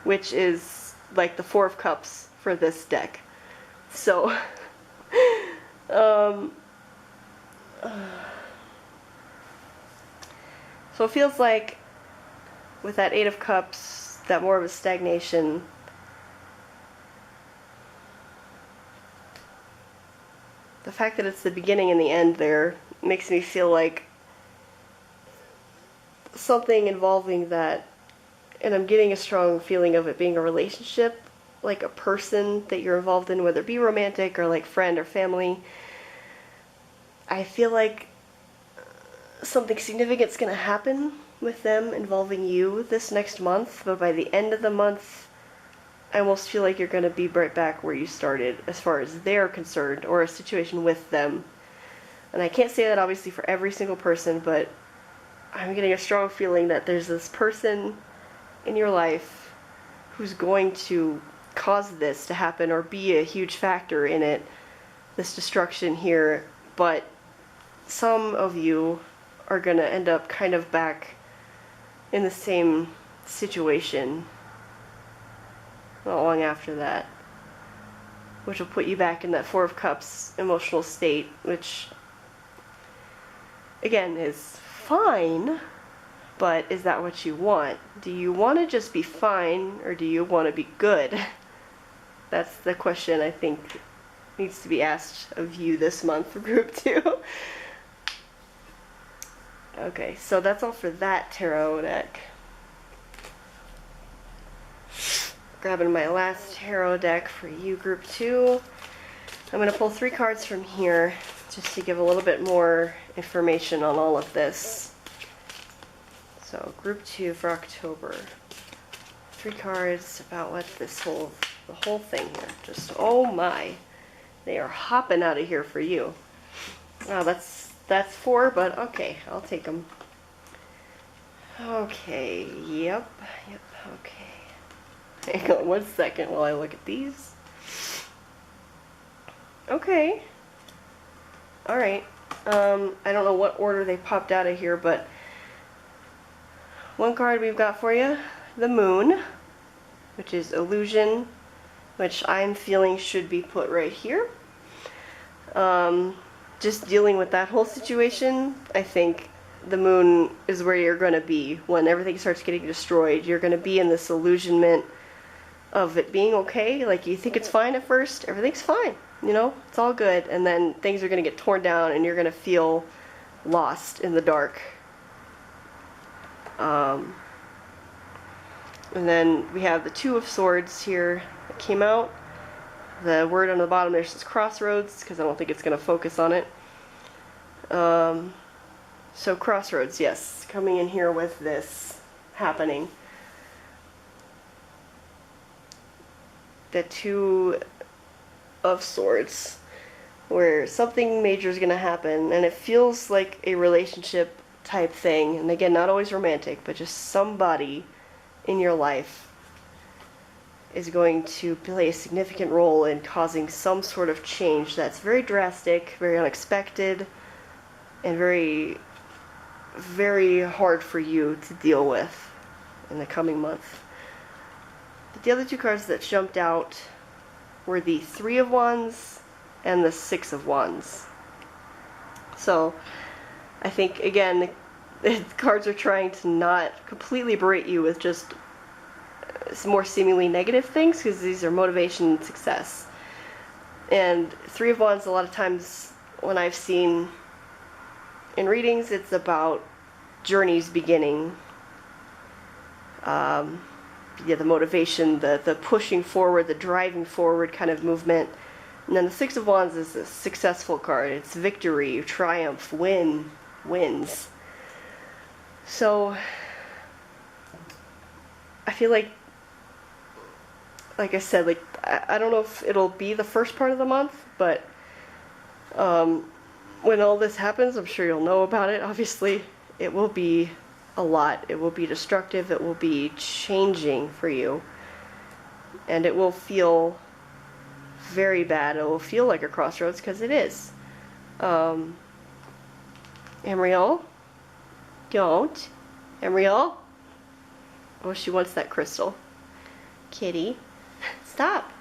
which is like the Four of Cups for this deck. So, so it feels like with that Eight of Cups, that more of a stagnation. The fact that it's the beginning and the end there makes me feel like something involving that, and I'm getting a strong feeling of it being a relationship, like a person that you're involved in, whether it be romantic or like friend or family. I feel like something significant's going to happen with them involving you this next month, but by the end of the month, I almost feel like you're going to be right back where you started as far as they're concerned, or a situation with them. And I can't say that obviously for every single person, but I'm getting a strong feeling that there's this person in your life who's going to cause this to happen or be a huge factor in it, this destruction here. But some of you are going to end up kind of back in the same situation not long after that, which will put you back in that Four of Cups emotional state, which again is fine, but is that what you want? Do you want to just be fine, or do you want to be good? That's the question I think needs to be asked of you this month for group 2. Okay, so that's all for that tarot deck. Grabbing my last tarot deck for you, group 2. I'm going to pull 3 cards from here just to give a little bit more information on all of this. So, group 2 for October. 3 cards about what the whole thing here. Just, oh my, they are hopping out of here for you. Wow, that's 4, but okay, I'll take them. Okay, yep, okay. Hang on 1 second while I look at these. Okay. Alright. I don't know what order they popped out of here, but 1 card we've got for you, the Moon, which is illusion, which I'm feeling should be put right here. Just dealing with that whole situation, I think the Moon is where you're going to be when everything starts getting destroyed. You're going to be in this illusionment of it being okay. Like, you think it's fine at first, everything's fine, you know, it's all good, and then things are going to get torn down and you're going to feel lost in the dark. And then we have the 2 of Swords here that came out. The word on the bottom there says crossroads, because I don't think it's going to focus on it. So crossroads, yes, coming in here with this happening. The 2 of Swords, where something major is going to happen, and it feels like a relationship type thing. And again, not always romantic, but just somebody in your life is going to play a significant role in causing some sort of change that's very drastic, very unexpected, and very, very hard for you to deal with in the coming month. But the other 2 cards that jumped out were the 3 of Wands and the 6 of Wands. So I think, again, the cards are trying to not completely berate you with just some more seemingly negative things, because these are motivation and success. And 3 of Wands, a lot of times when I've seen in readings, it's about journeys beginning. Yeah, the motivation, the pushing forward, the driving forward kind of movement. And then the 6 of Wands is a successful card. It's victory, triumph, wins. So I feel like I said, like, I don't know if it'll be the first part of the month, but when all this happens, I'm sure you'll know about it. Obviously, it will be a lot. It will be destructive. It will be changing for you. And it will feel very bad. It will feel like a crossroads, because it is. Emerald? Don't. Emerald? Oh, she wants that crystal. Kitty. Stop.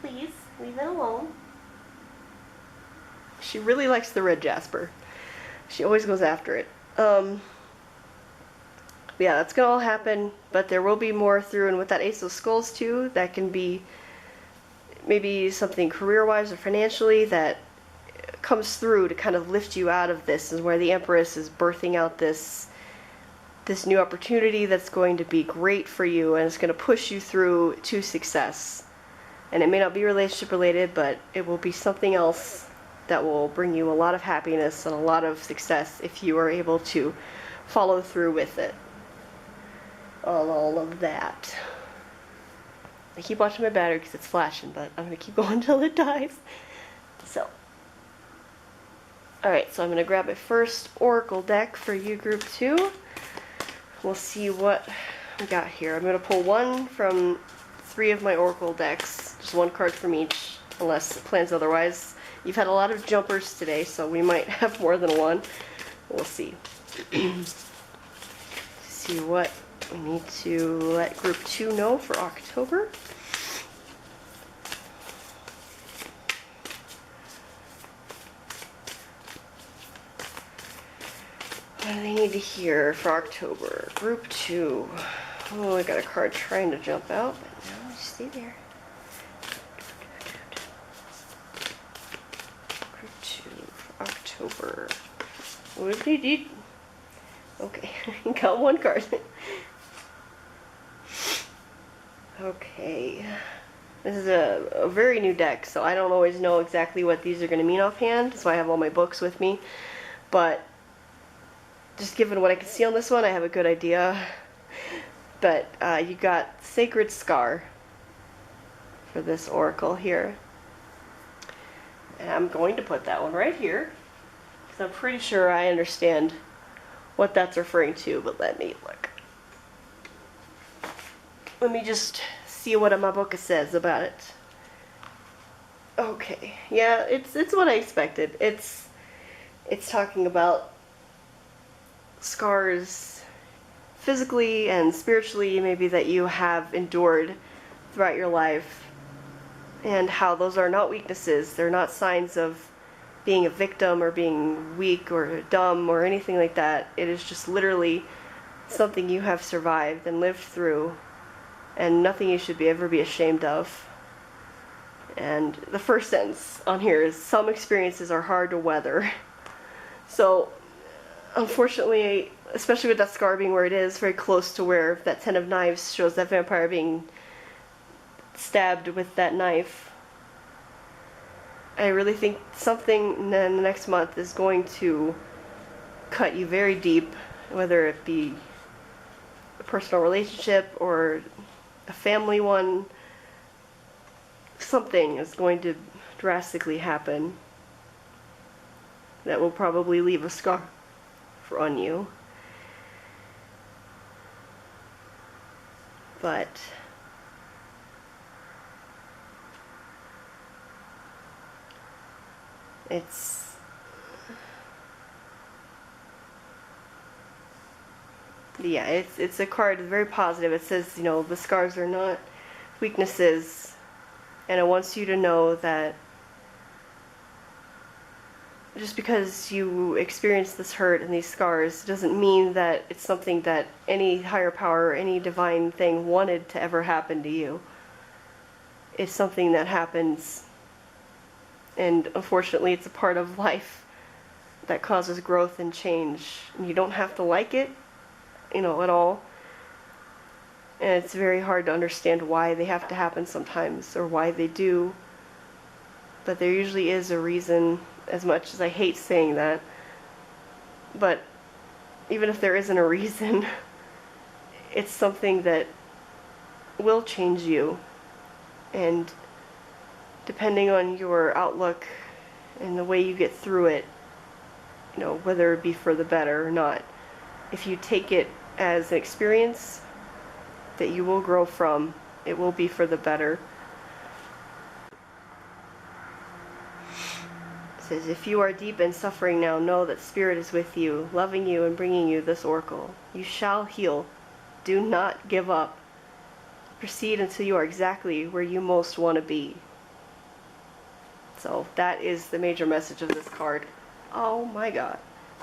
Please, leave it alone. She really likes the red jasper. She always goes after it. Yeah, that's gonna all happen, but there will be more through, and with that Ace of Skulls too, that can be maybe something career-wise or financially that comes through to kind of lift you out of this, is where the Empress is birthing out this new opportunity that's going to be great for you, and it's going to push you through to success. And it may not be relationship related, but it will be something else that will bring you a lot of happiness and a lot of success if you are able to follow through with it. All of that. I keep watching my battery because it's flashing, but I'm going to keep going until it dies. So. Alright, so I'm going to grab my first Oracle deck for you, Group 2. We'll see what we got here. I'm going to pull 1 from 3 of my Oracle decks. Just 1 card from each, unless it plans otherwise. You've had a lot of jumpers today, so we might have more than 1. We'll see. See what we need to let Group 2 know for October. do they need to hear for October? Group 2. Oh, I got a card trying to jump out, but no, just stay there. Group 2 for October. What did you do? Okay, got one card. Okay. This is a very new deck, so I don't always know exactly what these are going to mean offhand. That's why I have all my books with me. But just given what I can see on this one, I have a good idea. But you got Sacred Scar for this oracle here. And I'm going to put that one right here, because I'm pretty sure I understand what that's referring to, but let me look. Let me just see what my book says about it. Okay, yeah, it's what I expected. It's talking about scars physically and spiritually, maybe, that you have endured throughout your life, and how those are not weaknesses. They're not signs of being a victim or being weak or dumb or anything like that. It is just literally something you have survived and lived through, and nothing you should ever be ashamed of. And the first sentence on here is, some experiences are hard to weather. So, unfortunately, especially with that scar being where it is, very close to where that Ten of Knives shows that vampire being stabbed with that knife, I really think something in the next month is going to cut you very deep, whether it be a personal relationship or a family one. Something is going to drastically happen that will probably leave a scar on you. But it's a card that's very positive. It says, you know, the scars are not weaknesses, and it wants you to know that just because you experience this hurt and these scars doesn't mean that it's something that any higher power or any divine thing wanted to ever happen to you. It's something that happens, and unfortunately it's a part of life that causes growth and change. And you don't have to like it, you know, at all. And it's very hard to understand why they have to happen sometimes, or why they do. But there usually is a reason, as much as I hate saying that. But even if there isn't a reason, it's something that will change you. And depending on your outlook and the way you get through it, you know, whether it be for the better or not, if you take it as an experience that you will grow from, it will be for the better. It says, if you are deep in suffering now, know that Spirit is with you, loving you and bringing you this oracle. You shall heal. Do not give up. Proceed until you are exactly where you most want to be. So that is the major message of this card. Oh my god.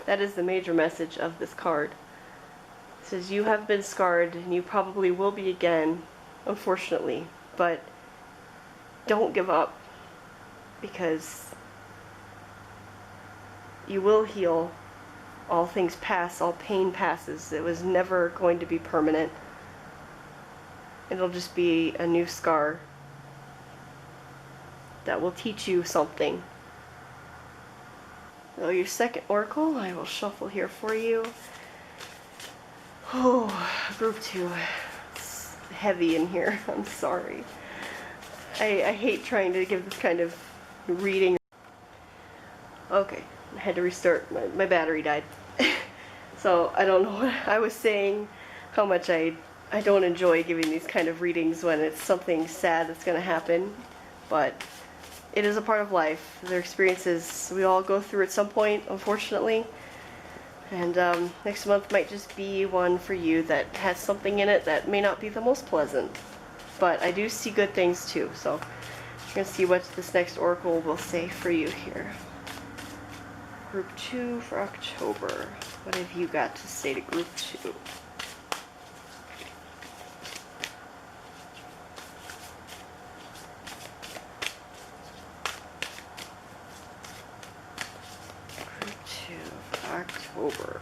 That is the major message of this card. It says, you have been scarred, and you probably will be again, unfortunately. But don't give up, because you will heal. All things pass, all pain passes. It was never going to be permanent. It'll just be a new scar that will teach you something. So your second oracle, I will shuffle here for you. Oh, group 2. It's heavy in here. I'm sorry. I hate trying to give this kind of reading. Okay, I had to restart. My battery died. So I don't know what I was saying, how much I don't enjoy giving these kind of readings when it's something sad that's going to happen. But it is a part of life. Their experiences we all go through at some point, unfortunately. And next month might just be one for you that has something in it that may not be the most pleasant. But I do see good things too. So we're going to see what this next oracle will say for you here. Group 2 for October. What have you got to say to group 2? Group 2, October.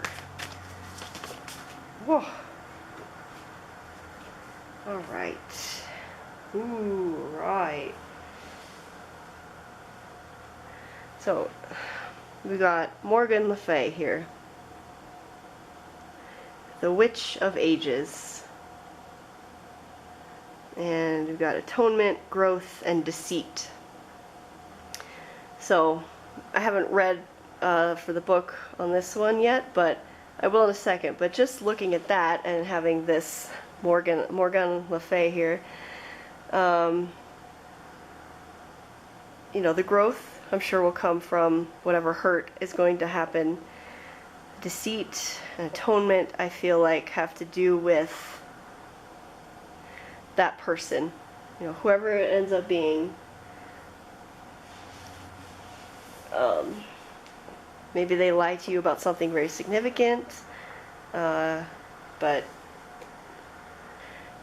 Whoa. All right. Ooh, right. So, we got Morgan Le Fay here. The Witch of Ages. And we've got atonement, growth, and deceit. So, I haven't read for the book on this one yet, but I will in a second. But just looking at that and having this Morgan Le Fay here, you know, the growth I'm sure will come from whatever hurt is going to happen. Deceit and atonement, I feel like, have to do with that person, you know, whoever it ends up being. Maybe they lie to you about something very significant, but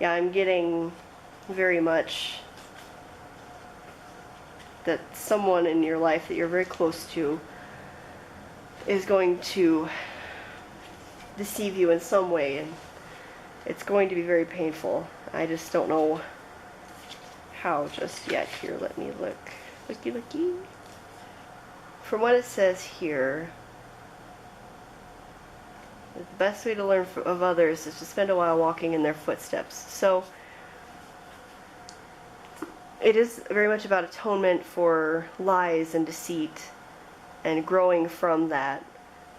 yeah, I'm getting very much that someone in your life that you're very close to is going to deceive you in some way, and it's going to be very painful. I just don't know how just yet. Here, let me look. Looky. From what it says here, the best way to learn of others is to spend a while walking in their footsteps. So it is very much about atonement for lies and deceit and growing from that.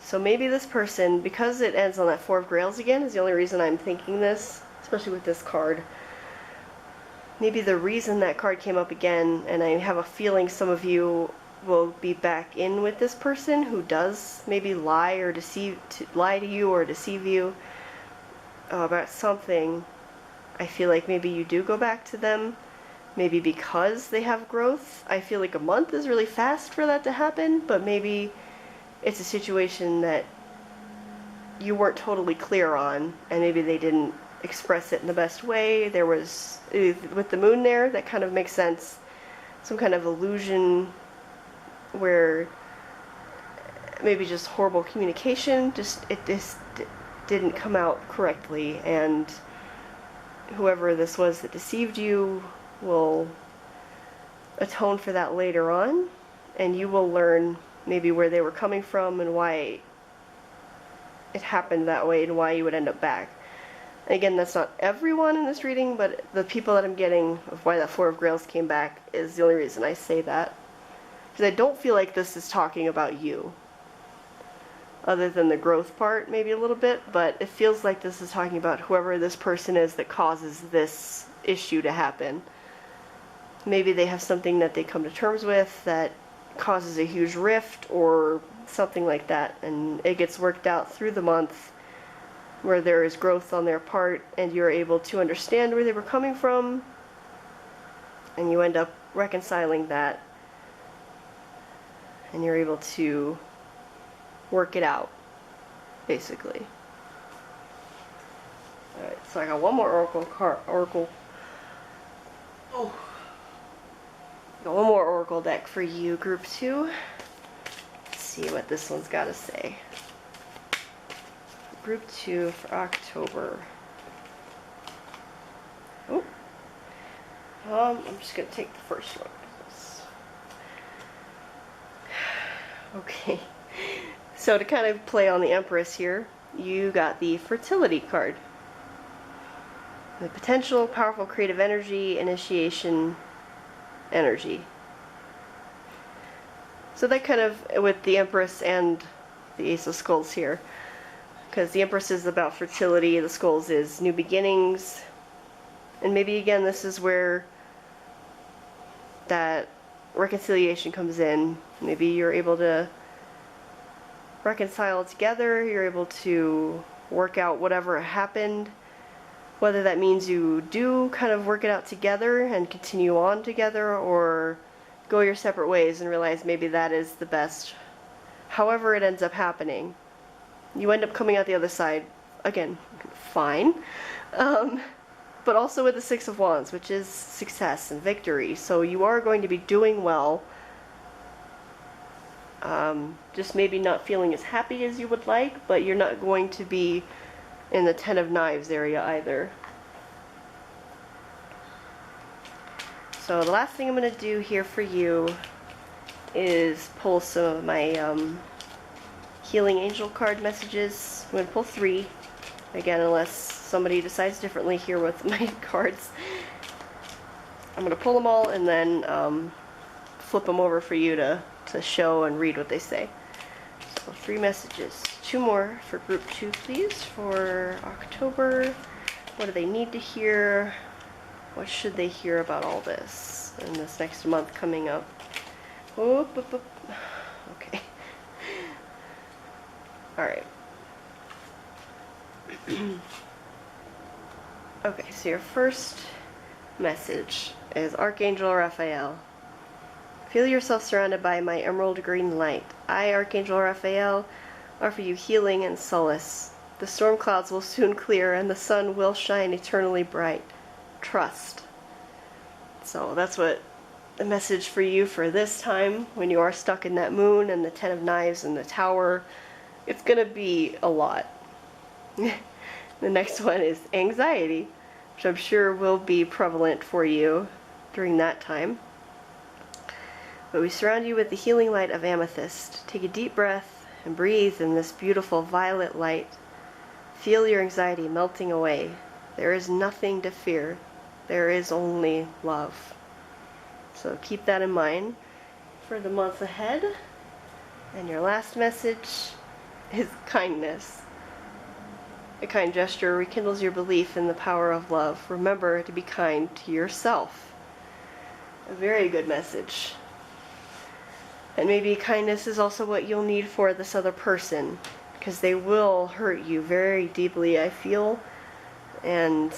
So maybe this person, because it ends on that Four of Grails again, is the only reason I'm thinking this, especially with this card. Maybe the reason that card came up again, and I have a feeling some of you will be back in with this person who does maybe lie to you or deceive you about something. I feel like maybe you do go back to them, maybe because they have growth. I feel like a month is really fast for that to happen, but maybe it's a situation that you weren't totally clear on, and maybe they didn't express it in the best way. There was, with the moon there, that kind of makes sense, some kind of illusion where maybe just horrible communication, it didn't come out correctly, and whoever this was that deceived you will atone for that later on, and you will learn maybe where they were coming from and why it happened that way and why you would end up back. And again, that's not everyone in this reading, but the people that I'm getting of why that Four of Grails came back is the only reason I say that. Because I don't feel like this is talking about you, other than the growth part maybe a little bit, but it feels like this is talking about whoever this person is that causes this issue to happen. Maybe they have something that they come to terms with that causes a huge rift or something like that, and it gets worked out through the month where there is growth on their part and you're able to understand where they were coming from, and you end up reconciling that, and you're able to work it out, basically. Alright, so I got one more Oracle. Oh. Got one more Oracle deck for you, Group 2. Let's see what this one's got to say. Group 2 for October. Oh. I'm just going to take the first one. Okay. So to kind of play on the Empress here, you got the Fertility card. The potential, powerful creative energy, initiation energy. So that kind of, with the Empress and the Ace of Skulls here, because the Empress is about fertility, the Skulls is new beginnings, and maybe again this is where that reconciliation comes in. Maybe you're able to reconcile together, you're able to work out whatever happened, whether that means you do kind of work it out together and continue on together, or go your separate ways and realize maybe that is the best, however it ends up happening. You end up coming out the other side, again, fine. But also with the Six of Wands, which is success and victory. So you are going to be doing well. Just maybe not feeling as happy as you would like, but you're not going to be in the Ten of Knives area either. So the last thing I'm going to do here for you is pull some of my healing angel card messages. I'm going to pull 3. Again, unless somebody decides differently here with my cards. I'm going to pull them all and then flip them over for you to show and read what they say. So 3 messages. 2 more for group 2, please, for October. What do they need to hear? What should they hear about all this in this next month coming up? Oop, oop, oop. Okay. Alright. Okay, so your first message is Archangel Raphael. Feel yourself surrounded by my emerald green light. I, Archangel Raphael, offer you healing and solace. The storm clouds will soon clear and the sun will shine eternally bright. Trust. So that's what the message for you for this time when you are stuck in that moon and the Ten of Knives and the Tower. It's going to be a lot. The next one is anxiety, which I'm sure will be prevalent for you during that time. But we surround you with the healing light of amethyst. Take a deep breath and breathe in this beautiful violet light. Feel your anxiety melting away. There is nothing to fear. There is only love. So keep that in mind for the month ahead. And your last message is kindness. A kind gesture rekindles your belief in the power of love. Remember to be kind to yourself. A very good message. And maybe kindness is also what you'll need for this other person, because they will hurt you very deeply, I feel. And,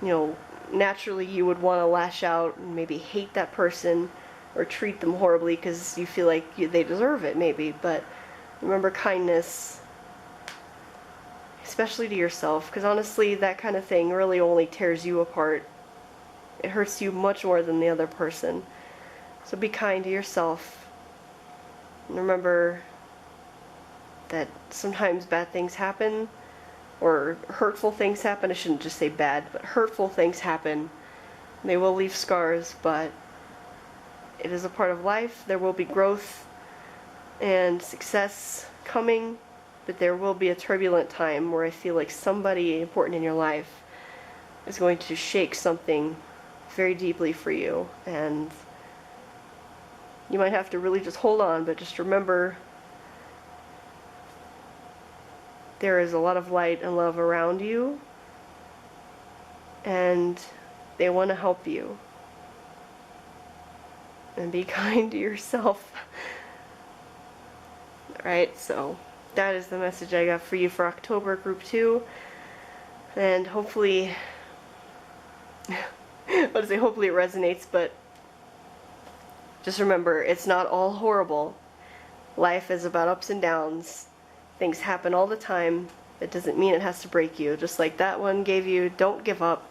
you know, naturally you would want to lash out and maybe hate that person or treat them horribly because you feel like they deserve it, maybe. But remember kindness, especially to yourself, because honestly that kind of thing really only tears you apart. It hurts you much more than the other person. So be kind to yourself. And remember that sometimes bad things happen, or hurtful things happen. I shouldn't just say bad, but hurtful things happen. They will leave scars, but it is a part of life. There will be growth and success coming, but there will be a turbulent time where I feel like somebody important in your life is going to shake something very deeply for you, and you might have to really just hold on, but just remember there is a lot of light and love around you, and they want to help you. And be kind to yourself. Alright, so that is the message I got for you for October, Group 2. And hopefully, hopefully it resonates, but just remember, it's not all horrible. Life is about ups and downs. Things happen all the time. It doesn't mean it has to break you. Just like that one gave you, don't give up.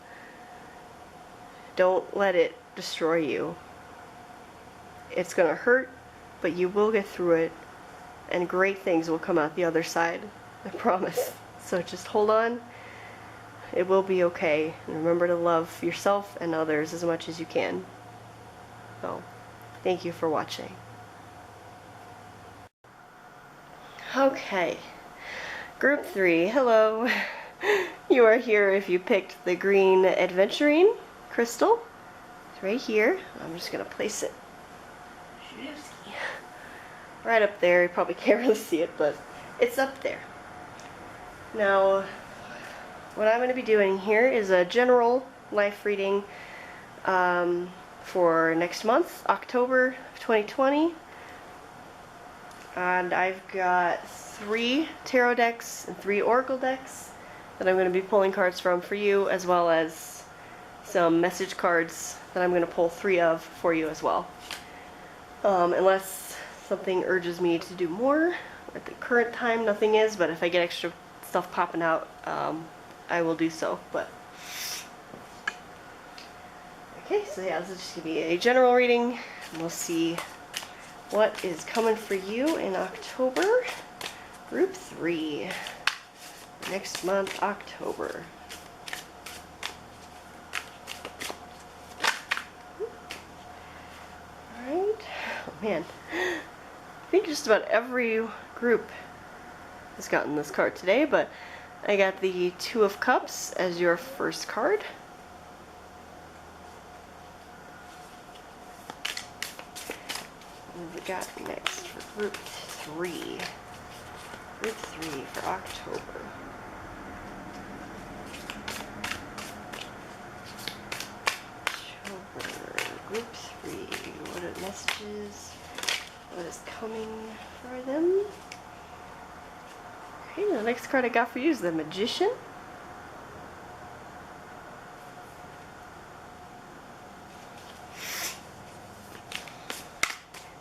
Don't let it destroy you. It's gonna hurt, but you will get through it, and great things will come out the other side. I promise. So just hold on. It will be okay. And remember to love yourself and others as much as you can. So, thank you for watching. Okay. Group 3, hello. You are here if you picked the green adventurine crystal. It's right here. I'm just going to place it right up there. You probably can't really see it, but it's up there. Now, what I'm going to be doing here is a general life reading for next month, October of 2020. And I've got 3 tarot decks and 3 oracle decks that I'm going to be pulling cards from for you, as well as some message cards that I'm going to pull 3 of for you as well. Unless something urges me to do more, At the current time, nothing is, but if I get extra stuff popping out, I will do so. But okay, so yeah, this is just gonna be a general reading. We'll see what is coming for you in October. Group 3. Next month, October. Alright. Oh man. I think just about every group has gotten this card today, but I got the Two of Cups as your first card. What we got next for Group 3? Group 3 for October. Group 3. What are messages? What is coming for them? Okay, the next card I got for you is the Magician.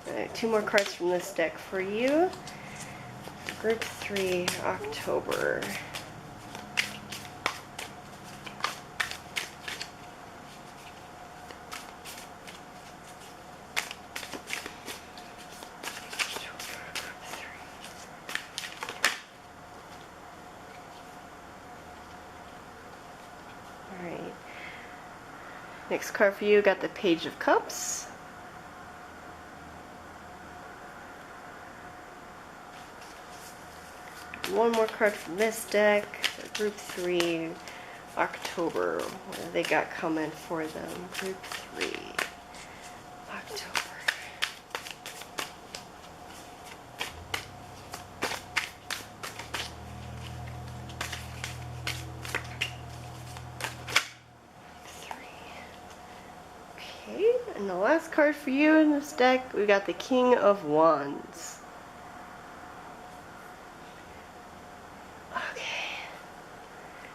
Alright, 2 more cards from this deck for you. Group 3, October. Alright. Next card for you, got the Page of Cups. One more card from this deck, Group 3, October. What do they got coming for them? Group 3, October. Okay, and the last card for you in this deck, we got the King of Wands.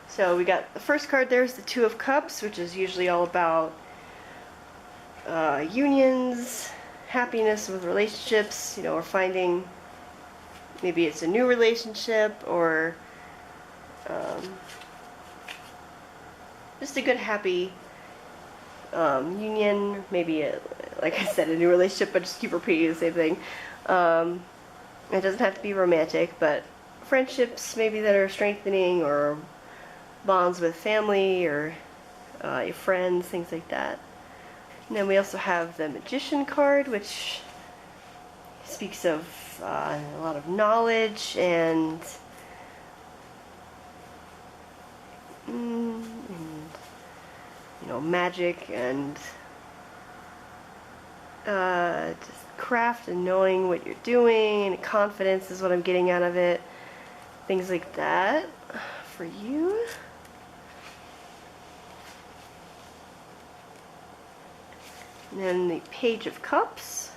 So we got the first card there is the Two of Cups, which is usually all about unions, happiness with relationships, you know, or finding, maybe it's a new relationship or just a good happy union, maybe like I said, a new relationship, but just keep repeating the same thing. It doesn't have to be romantic, but friendships maybe that are strengthening, or bonds with family or your friends, things like that. And then we also have the Magician card, which speaks of a lot of knowledge and you know, magic and just craft and knowing what you're doing, and confidence is what I'm getting out of it. Things like that for you. And then the Page of Cups.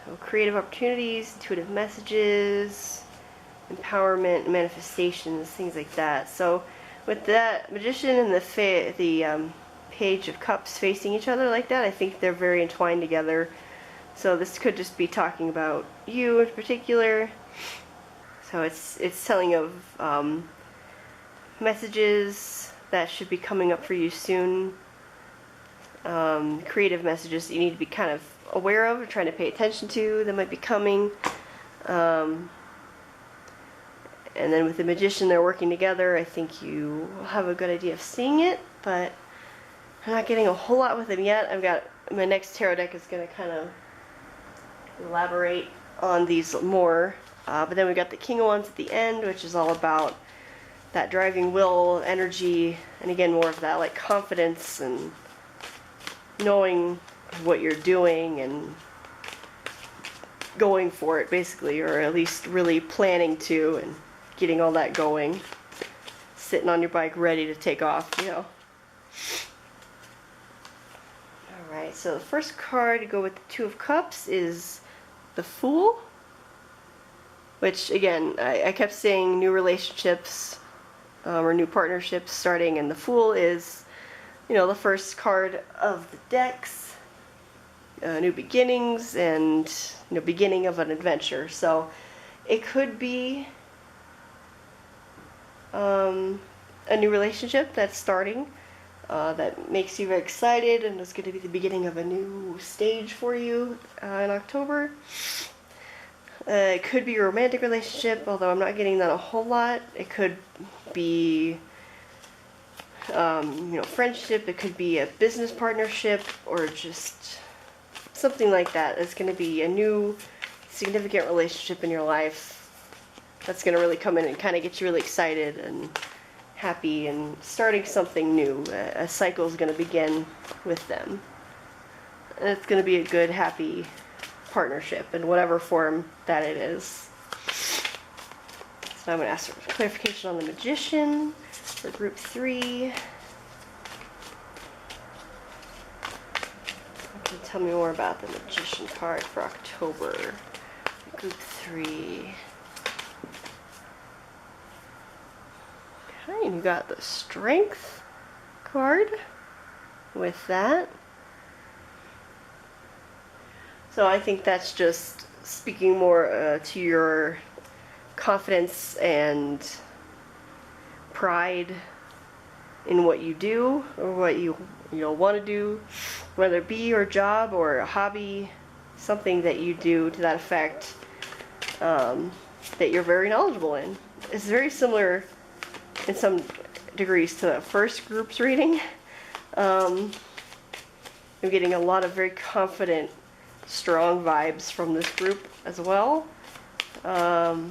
So creative opportunities, intuitive messages, empowerment, manifestations, things like that. So with that Magician and the Page of Cups facing each other like that, I think they're very entwined together. So this could just be talking about you in particular. So it's telling of messages that should be coming up for you soon. Creative messages that you need to be kind of aware of or trying to pay attention to that might be coming. And then with the Magician, they're working together. I think you will have a good idea of seeing it, but I'm not getting a whole lot with them yet. I've got my next tarot deck is going to kind of elaborate on these more. But then we got the King of Wands at the end, which is all about that driving will, energy, and again more of that like confidence and knowing what you're doing and going for it basically, or at least really planning to and getting all that going, sitting on your bike ready to take off, you know. Alright, so the first card to go with the Two of Cups is the Fool, which again I kept saying new relationships or new partnerships starting, and the Fool is, you know, the first card of the decks, new beginnings and, you know, beginning of an adventure. So It could be a new relationship that's starting, that makes you very excited and is going to be the beginning of a new stage for you in October. It could be a romantic relationship, although I'm not getting that a whole lot. It could be friendship. It could be a business partnership, or just something like that. It's going to be a new significant relationship in your life that's going to really come in and kind of get you really excited and happy and starting something new. A cycle is going to begin with them. And it's going to be a good, happy partnership in whatever form that it is. So I'm going to ask for clarification on the Magician for group 3. Okay, tell me more about the Magician card for October. Group 3. Okay, and you got the Strength card with that. So I think that's just speaking more to your confidence and pride in what you do, or what you want to do, whether it be your job or a hobby, something that you do to that effect, that you're very knowledgeable in. It's very similar in some degrees to the first group's reading. I'm getting a lot of very confident, strong vibes from this group as well. So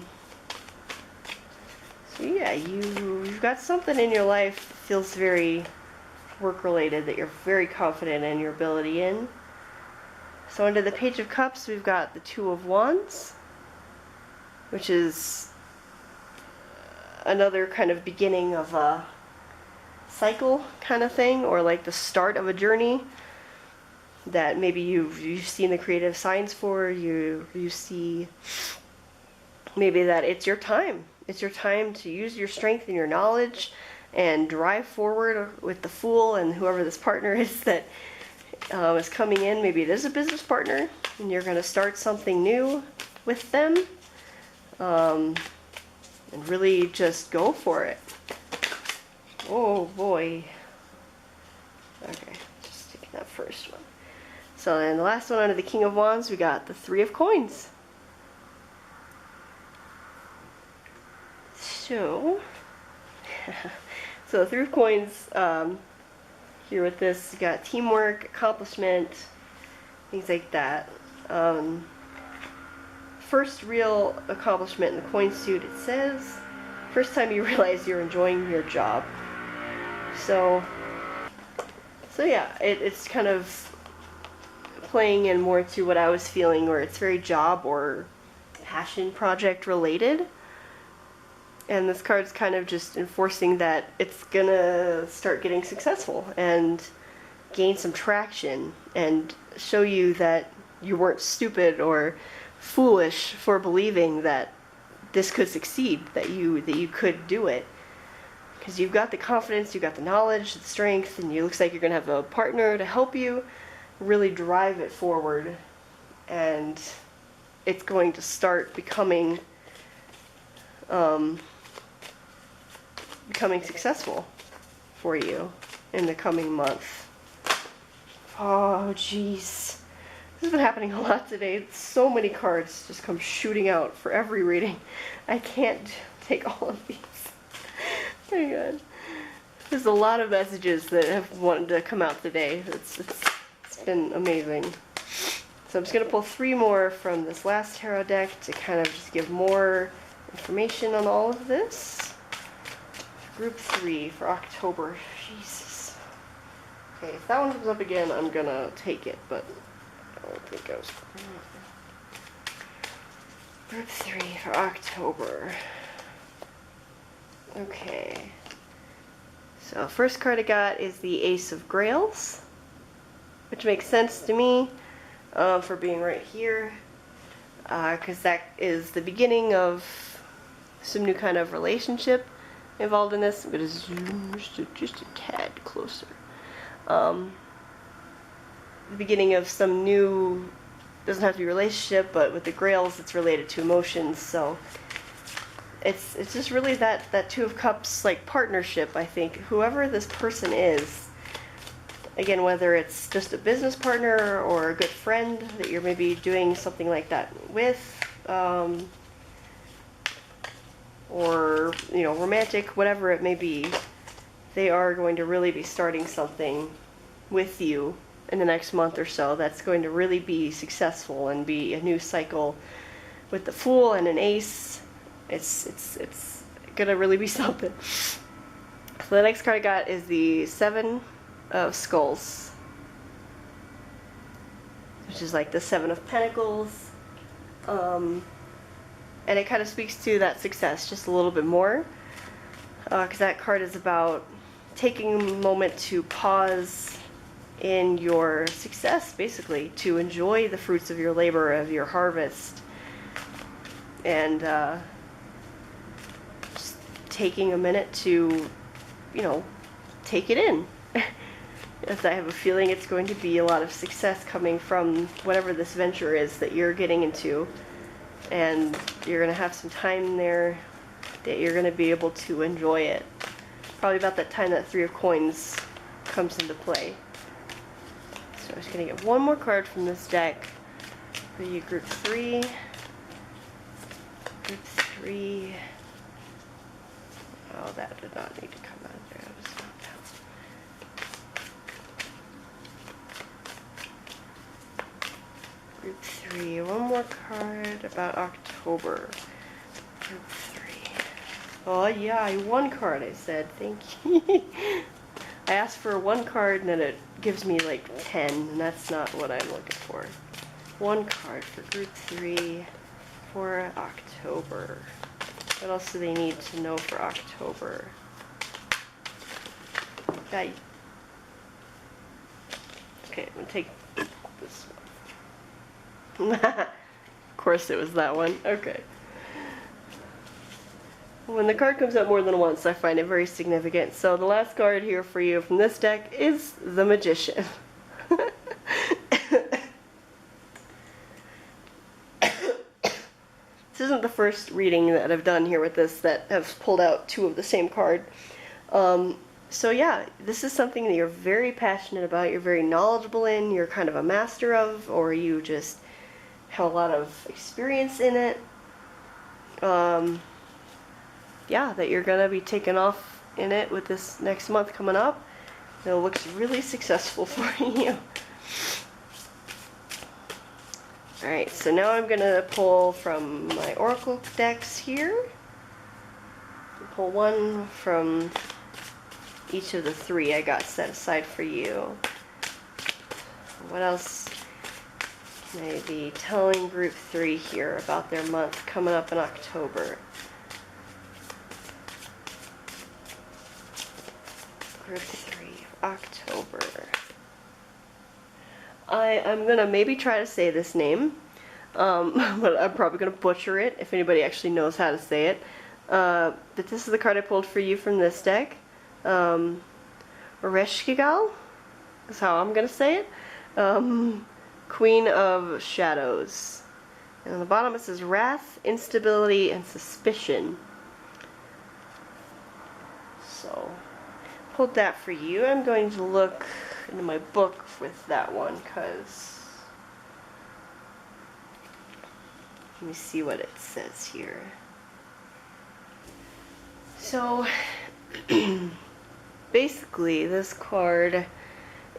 yeah, you've got something in your life that feels very work-related, that you're very confident in your ability in. So under the Page of Cups, we've got the Two of Wands, which is another kind of beginning of a cycle kind of thing, or like the start of a journey that maybe you've seen the creative signs for. You see maybe that it's your time. It's your time to use your strength and your knowledge and drive forward with the Fool and whoever this partner is that is coming in. Maybe it is a business partner and you're going to start something new with them, and really just go for it. Oh boy. Okay, just taking that first one. So then the last one under the King of Wands, we got the Three of Coins. So the Three of Coins, here with this, you got teamwork, accomplishment, things like that. First real accomplishment in the coin suit, it says, first time you realize you're enjoying your job. So yeah, it's kind of playing in more to what I was feeling, where it's very job or passion project related. And this card's kind of just enforcing that it's gonna start getting successful and gain some traction and show you that you weren't stupid or foolish for believing that this could succeed, that you could do it. Because you've got the confidence, you've got the knowledge, the strength, and it looks like you're gonna have a partner to help you really drive it forward, and it's going to start becoming successful for you in the coming month. Oh jeez, this has been happening a lot today. So many cards just come shooting out for every reading. I can't take all of these. Oh my god, there's a lot of messages that have wanted to come out today. It's been amazing. So I'm just going to pull 3 more from this last tarot deck to kind of just give more information on all of this. Group 3 for October. Jesus. Okay, if that one comes up again, I'm going to take it, but I don't think I was... Group 3 for October. Okay. So first card I got is the Ace of Grails, which makes sense to me for being right here, because that is the beginning of some new kind of relationship involved in this. I'm going to zoom just a tad closer. The beginning of some new doesn't have to be a relationship, but with the Grails, it's related to emotions. So it's just really that Two of Cups like partnership. I think whoever this person is, again, whether it's just a business partner or a good friend that you're maybe doing something like that with, or romantic, whatever it may be, they are going to really be starting something with you in the next month or so that's going to really be successful and be a new cycle. With the Fool and an Ace, it's gonna really be something. So the next card I got is the Seven of Skulls, which is like the Seven of Pentacles, and it kind of speaks to that success just a little bit more, because that card is about taking a moment to pause in your success, basically, to enjoy the fruits of your labor, of your harvest, and just taking a minute to, take it in. As I have a feeling it's going to be a lot of success coming from whatever this venture is that you're getting into, and you're going to have some time there that you're going to be able to enjoy it. Probably about that time that Three of Coins comes into play. So I'm just going to get one more card from this deck for you, Group 3. Group 3. Oh, that did not need to come out of there. That was not that. Group 3. One more card about October. Group 3. Oh, yeah, one card, I said. Thank you. I asked for one card, and then it gives me like 10, and that's not what I'm looking for. One card for Group 3 for October. What else do they need to know for October? Okay, I'm going to take this one. Of course it was that one. Okay. When the card comes out more than once, I find it very significant. So the last card here for you from this deck is the Magician. This isn't the first reading that I've done here with this that have pulled out two of the same card. So yeah, this is something that you're very passionate about, you're very knowledgeable in, you're kind of a master of, or you just have a lot of experience in it. Yeah, that you're going to be taking off in it with this next month coming up. It looks really successful for you. Alright, so now I'm going to pull from my Oracle decks here. Pull one from each of the three I got set aside for you. What else can I be telling Group 3 here about their month coming up in October? Group 3, October. I'm going to maybe try to say this name, but I'm probably going to butcher it if anybody actually knows how to say it. But this is the card I pulled for you from this deck. Oreshkigal is how I'm going to say it. Queen of Shadows. And on the bottom it says Wrath, Instability, and Suspicion. So pulled that for you. I'm going to look into my book with that one, because let me see what it says here. So basically this card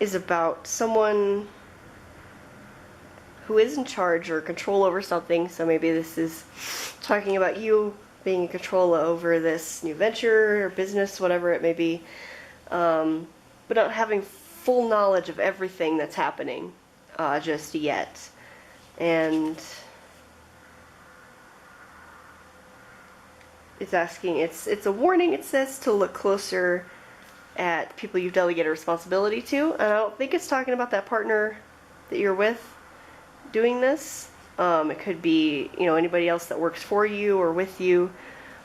is about someone who is in charge or control over something. So maybe this is talking about you being in control over this new venture or business, whatever it may be. But not having full knowledge of everything that's happening just yet. And it's asking, it's a warning, it says, to look closer at people you've delegated responsibility to. And I don't think it's talking about that partner that you're with doing this. It could be, anybody else that works for you or with you.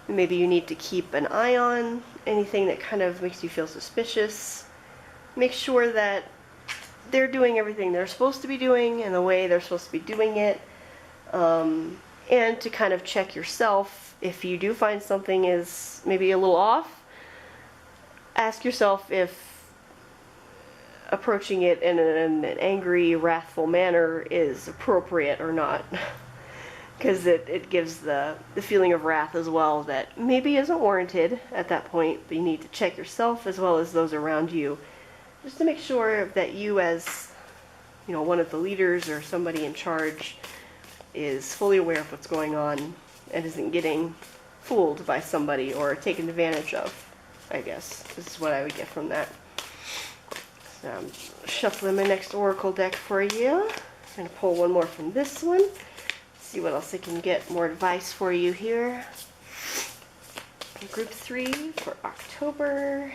Maybe you need to keep an eye on anything that kind of makes you feel suspicious. Make sure that they're doing everything they're supposed to be doing and the way they're supposed to be doing it. And to kind of check yourself if you do find something is maybe a little off. Ask yourself if approaching it in an angry, wrathful manner is appropriate or not. Because it gives the feeling of wrath as well that maybe isn't warranted at that point, but you need to check yourself as well as those around you, just to make sure that you as, you know, one of the leaders or somebody in charge is fully aware of what's going on and isn't getting fooled by somebody or taken advantage of, I guess. This is what I would get from that. So I'm shuffling my next Oracle deck for you. I'm going to pull one more from this one. See what else I can get more advice for you here. Group 3 for October.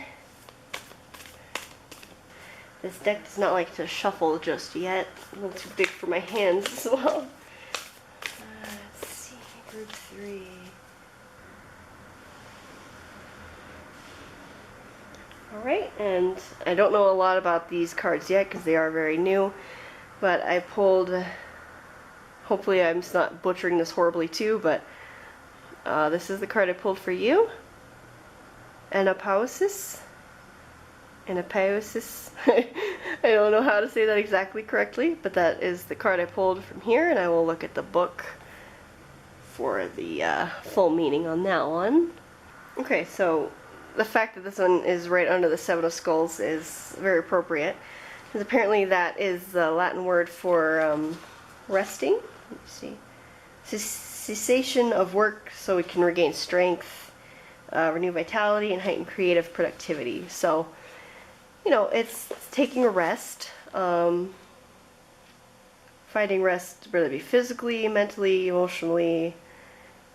This deck does not like to shuffle just yet. A little too big for my hands as well. Let's see, group 3. Alright, and I don't know a lot about these cards yet because they are very new, but I pulled, hopefully I'm not butchering this horribly too, but this is the card I pulled for you. Anapausis. Anapausis. I don't know how to say that exactly correctly, but that is the card I pulled from here, and I will look at the book for the full meaning on that one. Okay, so the fact that this one is right under the Seven of Skulls is very appropriate, because apparently that is the Latin word for resting. Let me see. Cessation of work so we can regain strength, renew vitality, and heighten creative productivity. So, you know, it's taking a rest, finding rest, whether it be physically, mentally, emotionally.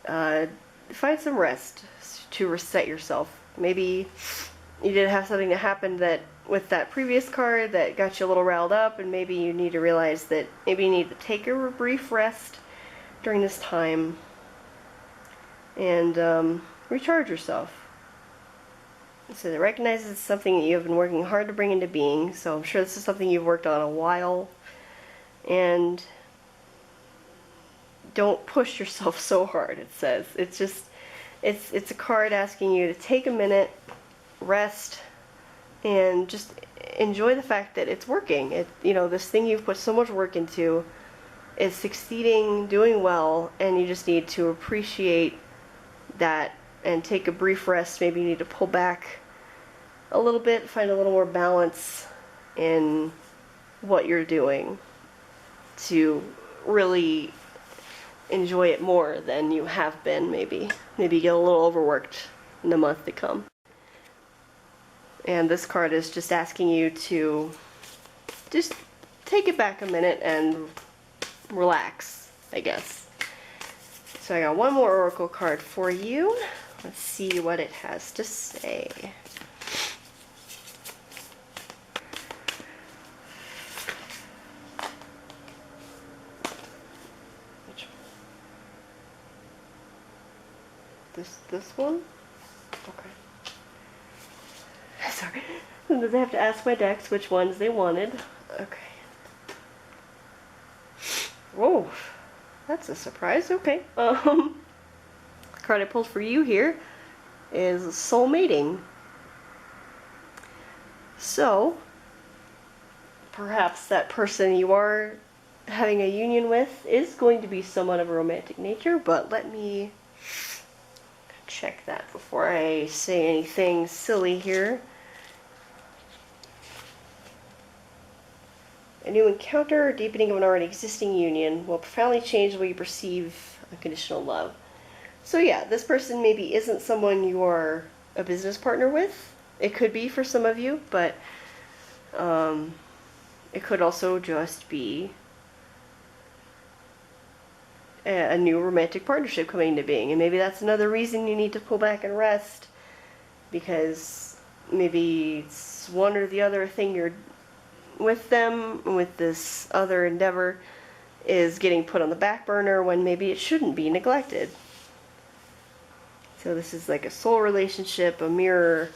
Find some rest to reset yourself. Maybe you did have something that happened that with that previous card that got you a little riled up, and maybe you need to realize that maybe you need to take a brief rest during this time and recharge yourself. So it recognizes it's something that you have been working hard to bring into being, so I'm sure this is something you've worked on a while, and don't push yourself so hard, it says. It's just, it's a card asking you to take a minute, rest, and just enjoy the fact that it's working. You know, this thing you've put so much work into is succeeding, doing well, and you just need to appreciate that and take a brief rest. Maybe you need to pull back a little bit, find a little more balance in what you're doing to really enjoy it more than you have been, maybe. Maybe get a little overworked in the month to come. And this card is just asking you to just take it back a minute and relax, I guess. So I got one more Oracle card for you. Let's see what it has to say. This one? Okay. Sorry. Sometimes I have to ask my decks which ones they wanted. Okay. Whoa. That's a surprise. Okay. The card I pulled for you here is Soul Mating. So, perhaps that person you are having a union with is going to be somewhat of a romantic nature, but let me check that before I say anything silly here. A new encounter or deepening of an already existing union will profoundly change the way you perceive unconditional love. So yeah, this person maybe isn't someone you are a business partner with. It could be for some of you, but it could also just be a new romantic partnership coming into being, and maybe that's another reason you need to pull back and rest, because maybe it's one or the other thing you're with them, with this other endeavor, is getting put on the back burner when maybe it shouldn't be neglected. So this is like a soul relationship, a mirror,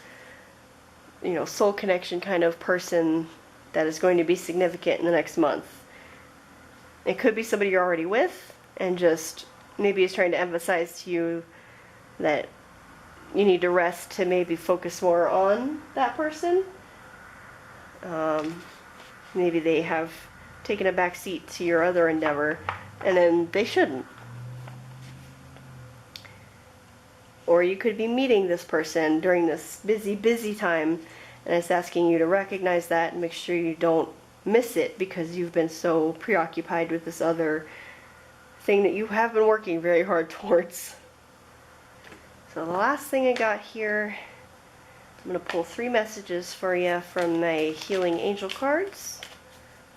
you know, soul connection kind of person that is going to be significant in the next month. It could be somebody you're already with, and just maybe is trying to emphasize to you that you need to rest to maybe focus more on that person. Maybe they have taken a back seat to your other endeavor, and then they shouldn't. Or you could be meeting this person during this busy time, and it's asking you to recognize that and make sure you don't miss it because you've been so preoccupied with this other thing that you have been working very hard towards. So the last thing I got here, I'm going to pull 3 messages for you from my Healing Angel cards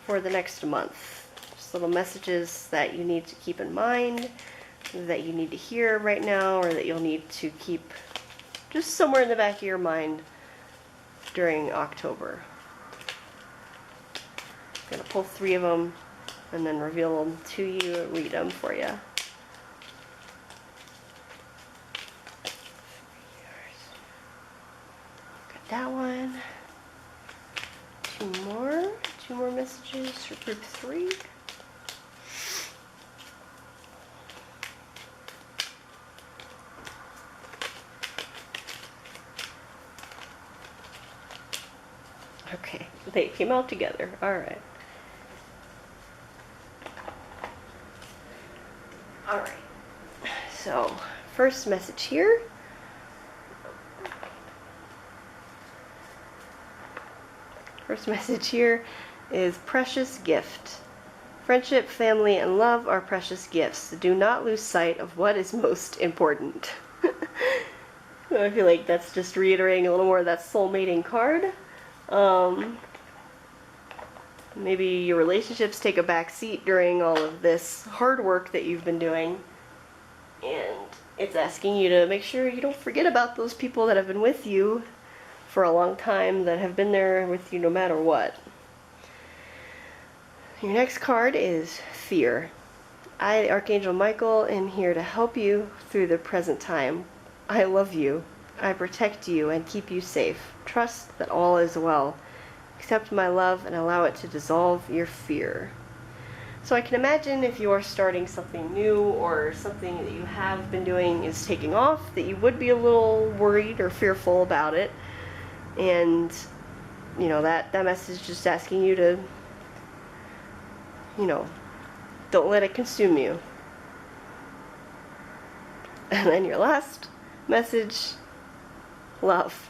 for the next month. Just little messages that you need to keep in mind, that you need to hear right now, or that you'll need to keep just somewhere in the back of your mind during October. I'm going to pull 3 of them and then reveal them to you and read them for you. Got that one. 2 more messages for group 3. Okay, they came out together. Alright. Alright. So, first message here. First message here is precious gift. Friendship, family, and love are precious gifts. Do not lose sight of what is most important. I feel like that's just reiterating a little more of that soulmating card. Maybe your relationships take a back seat during all of this hard work that you've been doing, and it's asking you to make sure you don't forget about those people that have been with you for a long time, that have been there with you no matter what. Your next card is fear. I, Archangel Michael, am here to help you through the present time. I love you. I protect you and keep you safe. Trust that all is well. Accept my love and allow it to dissolve your fear. So I can imagine if you are starting something new, or something that you have been doing is taking off, that you would be a little worried or fearful about it. And, you know, that message is just asking you to, you know, don't let it consume you. And then your last message, love.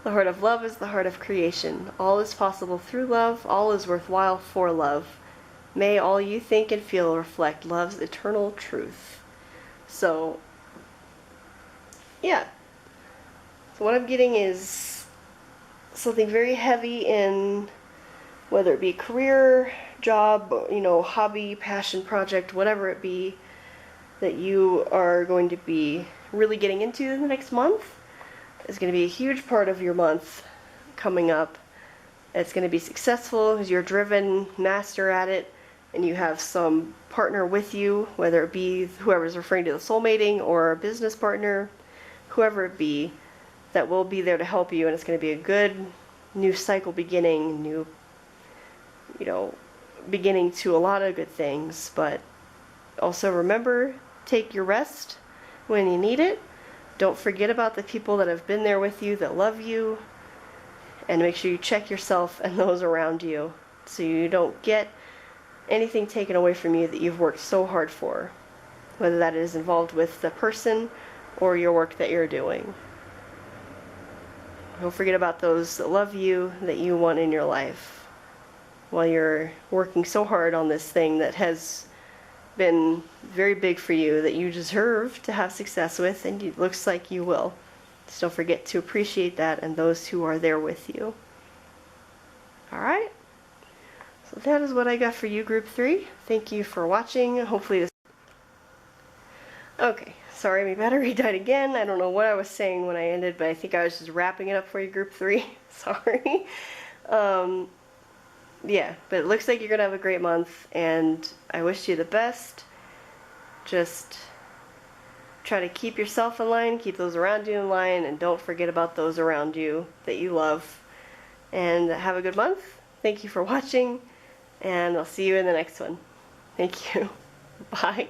The heart of love is the heart of creation. All is possible through love. All is worthwhile for love. May all you think and feel reflect love's eternal truth. So, yeah. So what I'm getting is something very heavy in, whether it be career, job, you know, hobby, passion, project, whatever it be, that you are going to be really getting into in the next month. Is going to be a huge part of your month coming up. It's going to be successful because you're a driven master at it, and you have some partner with you, whether it be whoever's referring to the soulmating or a business partner, whoever it be, that will be there to help you, and it's going to be a good new cycle beginning, new, you know, beginning to a lot of good things. But also remember, take your rest when you need it. Don't forget about the people that have been there with you, that love you, and make sure you check yourself and those around you so you don't get anything taken away from you that you've worked so hard for, whether that is involved with the person or your work that you're doing. Don't forget about those that love you, that you want in your life, while you're working so hard on this thing that has been very big for you, that you deserve to have success with, and it looks like you will. So don't forget to appreciate that and those who are there with you. Alright, so that is what I got for you, group 3. Thank you for watching. Hopefully this... Okay, sorry, my battery died again. I don't know what I was saying when I ended, but I think I was just wrapping it up for you, group 3. Sorry. Yeah, but it looks like you're going to have a great month, and I wish you the best. Just try to keep yourself in line, keep those around you in line, and don't forget about those around you that you love. And have a good month, Thank you for watching, and I'll see you in the next one. Thank you. Bye.